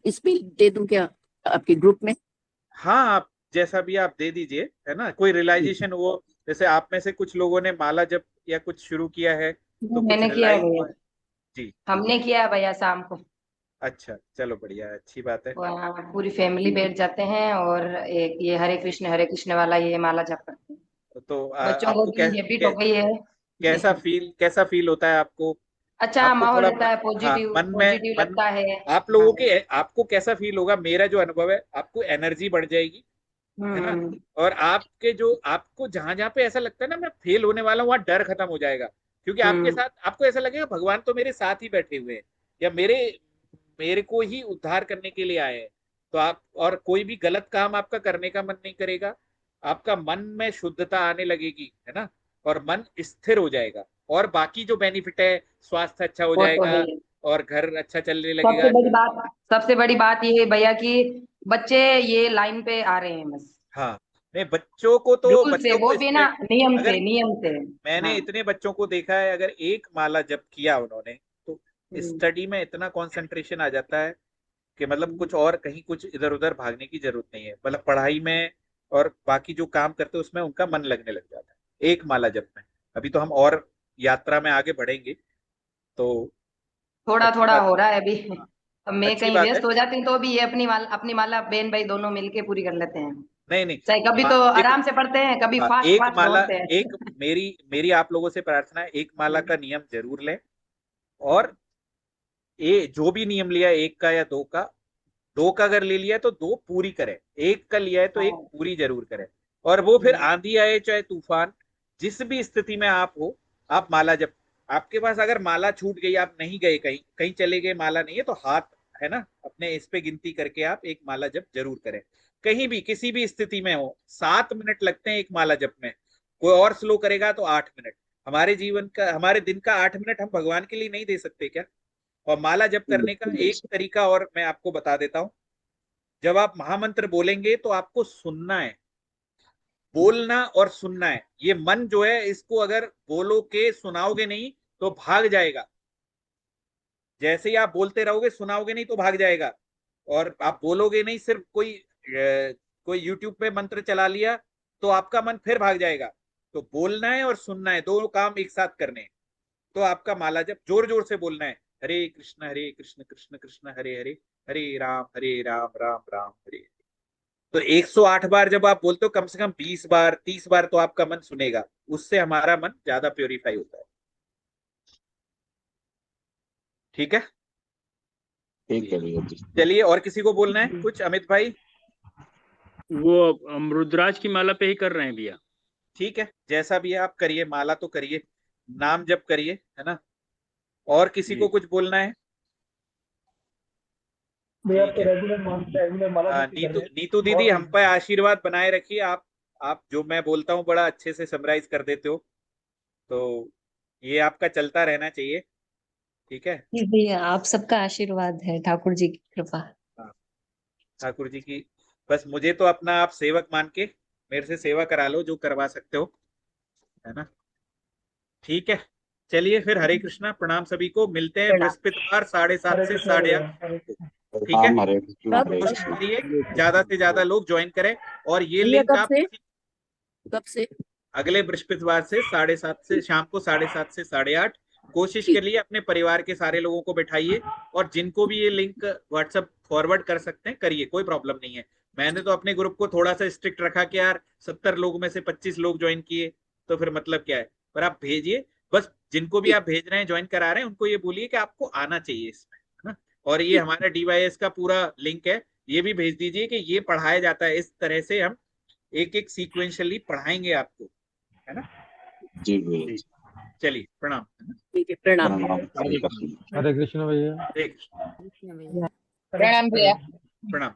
इसमें दे दूं क्या आपके ग्रुप में? हाँ, आप जैसा भी आप दे दीजिए, है ना। कोई रियलाइजेशन हो, जैसे आप में से कुछ लोगों ने माला जप या कुछ शुरू किया है तो कुछ मैंने किया है रियलाइज भैया, हुआ है। जी, हमने किया है भैया शाम को। अच्छा, चलो बढ़िया है, अच्छी बात है। वहाँ पूरी फैमिली बैठ जाते हैं और एक ये हरे कृष्ण वाला ये माला जप करते हैं। तो बच्चों को आपको भी हैबिट हो गई है। कैसा फील होता है आपको? अच्छा आपको माहौल थोड़ा रहता है, हाँ, पॉजिटिव मन में पॉजिटिव मन लगता है। आप हाँ। लोगों के आपको कैसा फील होगा? मेरा जो अनुभव है, आपको एनर्जी बढ़ जाएगी, है ना। हम्म और आपके जो आपको जहां जहां पे ऐसा लगता है ना मैं फेल होने वाला हूँ, वहां डर खत्म हो जाएगा, क्योंकि आपके हम्म साथ आपको ऐसा लगेगा भगवान तो मेरे साथ ही बैठे हुए हैं, या मेरे मेरे को ही उद्धार करने के लिए आए हैं। तो आप और कोई भी गलत काम आपका करने का मन नहीं करेगा, आपका मन में शुद्धता आने लगेगी, है ना। और मन स्थिर हो जाएगा, और बाकी जो बेनिफिट है, स्वास्थ्य अच्छा हो वो तो है जाएगा, ही। और घर अच्छा चलने सबसे लगेगा। बड़ी बात सबसे बड़ी बात ये है भैया कि बच्चे ये लाइन पे आ रहे हैं बस। हाँ, नहीं, बच्चों रूल से, को वो भी ना स्ट्रिक्ट, अगर नियम से। मैंने हाँ। इतने बच्चों को देखा है, अगर एक माला जप किया उन्होंने तो हम्म, स्टडी में इतना कंसंट्रेशन आ जाता है कि मतलब हम्म। कुछ और कहीं कुछ इधर उधर भागने की जरूरत नहीं है, मतलब पढ़ाई में और बाकी जो काम करते हैं उसमें उनका मन लगने लग जाता है एक माला जप में। अभी तो हम और यात्रा में आगे बढ़ेंगे, तो थोड़ा अच्छी थोड़ा बात, हो रहा है अभी। हाँ, अब मैं अच्छी कहीं बात है। व्यस्त हो जाती हूँ तो भी ये अपनी माला बहन भाई दोनों मिलके पूरी कर लेते हैं। नहीं नहीं, चाहे कभी तो देखो, आराम से पढ़ते हैं, कभी हाँ, फास्ट एक फास्ट माला, दौड़ते हैं। एक मेरी मेरी आप लोगों से प्रार्थना है, एक माला का नियम जरूर लें। और ये जो भी नियम लिया, एक का या दो का अगर ले लिया है तो दो पूरी करें, एक का लिया है तो एक हाँ। पूरी जरूर करें। और वो फिर हम्म, आंधी आए चाहे तूफान, जिस भी स्थिति में आप हो, आप माला जब आपके पास अगर माला छूट गई, आप नहीं गए कहीं कहीं चले गए, माला नहीं है, तो हाथ, है ना, अपने इस पे गिनती करके आप एक माला जप जरूर करें। कहीं भी किसी भी स्थिति में हो, 7 मिनट लगते हैं एक माला जप में, कोई और स्लो करेगा तो 8 मिनट। हमारे दिन का 8 मिनट हम भगवान के लिए नहीं दे सकते क्या? और माला जप करने का एक तरीका और मैं आपको बता देता हूं। जब आप महामंत्र बोलेंगे तो आपको सुनना है, बोलना और सुनना है। ये मन जो है, इसको अगर बोलो के सुनाओगे नहीं तो भाग जाएगा। जैसे ही आप बोलते रहोगे, सुनाओगे नहीं तो भाग जाएगा। और आप बोलोगे नहीं, सिर्फ कोई यूट्यूब पे मंत्र चला लिया तो आपका मन फिर भाग जाएगा। तो बोलना है और सुनना है, दोनों काम एक साथ करने हैं। तो आपका माला जब जोर जोर से बोलना है, हरे कृष्ण कृष्ण कृष्ण हरे हरे, हरे राम राम राम हरे हरे। तो 108 बार जब आप बोलते हो, कम से कम 20 बार 30 बार तो आपका मन सुनेगा। उससे हमारा मन ज्यादा प्योरीफाई होता है। ठीक है, ठीक है भैया जी। चलिए, और किसी को बोलना है कुछ? अमित भाई? वो हम रुद्राज की माला पे ही कर रहे हैं भैया। ठीक है, जैसा भी है आप करिए, माला तो करिए, नाम जप करिए, है ना। और किसी को जी। कुछ बोलना है? भैया ठीक तो है। रेगुलर माला जप कर नीतू रहे हैं। नीतू दीदी, और हम पे आशीर्वाद बनाए रखिए। आप जो मैं बोलता हूँ बड़ा अच्छे से समराइज कर देते हो, तो ये आपका चलता रहना चाहिए। ठीक है। जी भैया, आप सबका आशीर्वाद है, ठाकुर जी की कृपा। हाँ, ठाकुर जी की, बस मुझे तो अपना आप सेवक मान के मेरे से सेवा करा लो, जो करवा सकते हो, है ना। ठीक है, चलिए फिर, हरे कृष्णा, प्रणाम सभी को, मिलते हैं प्रणाम। बृहस्पतिवार 7:30 हरे से कृष्णा साढ़े भैया, आठ हरे कृष्णा। ठीक है, हरे कृष्ण कब हरे कोशिश कृष्ण। करिए ज्यादा से ज्यादा लोग ज्वाइन करें। और ये भैया लिंक आप कब से? अगले बृहस्पतिवार से 7:30 से शाम को 7:30 से 8:30 कोशिश ठीक। करिए, अपने परिवार के सारे लोगों को बैठाइए। और जिनको भी ये लिंक व्हाट्सएप फॉरवर्ड कर सकते हैं करिए, कोई प्रॉब्लम नहीं है। मैंने तो अपने ग्रुप को थोड़ा सा स्ट्रिक्ट रखा कि यार 70 लोग में से 25 लोग ज्वाइन किए, तो फिर मतलब क्या है। पर आप भेजिए, बस जिनको भी ठीक। आप भेज रहे हैं, ज्वाइन करा रहे हैं, उनको ये बोलिए कि आपको आना चाहिए इसमें, है ना। और ये ठीक। हमारा DYS का पूरा लिंक है, ये भी भेज दीजिए कि ये पढ़ाया जाता है, इस तरह से हम एक एक सीक्वेंशियली पढ़ाएंगे आपको, है ना। जी भैया जी, जी। चलिए, प्रणाम, है ना। ठीक है, प्रणाम। प्रणाम हरे कृष्ण। हरे कृष्ण भैया। हरे कृष्ण, कृष्ण भैया। प्रणाम भैया। प्रणाम।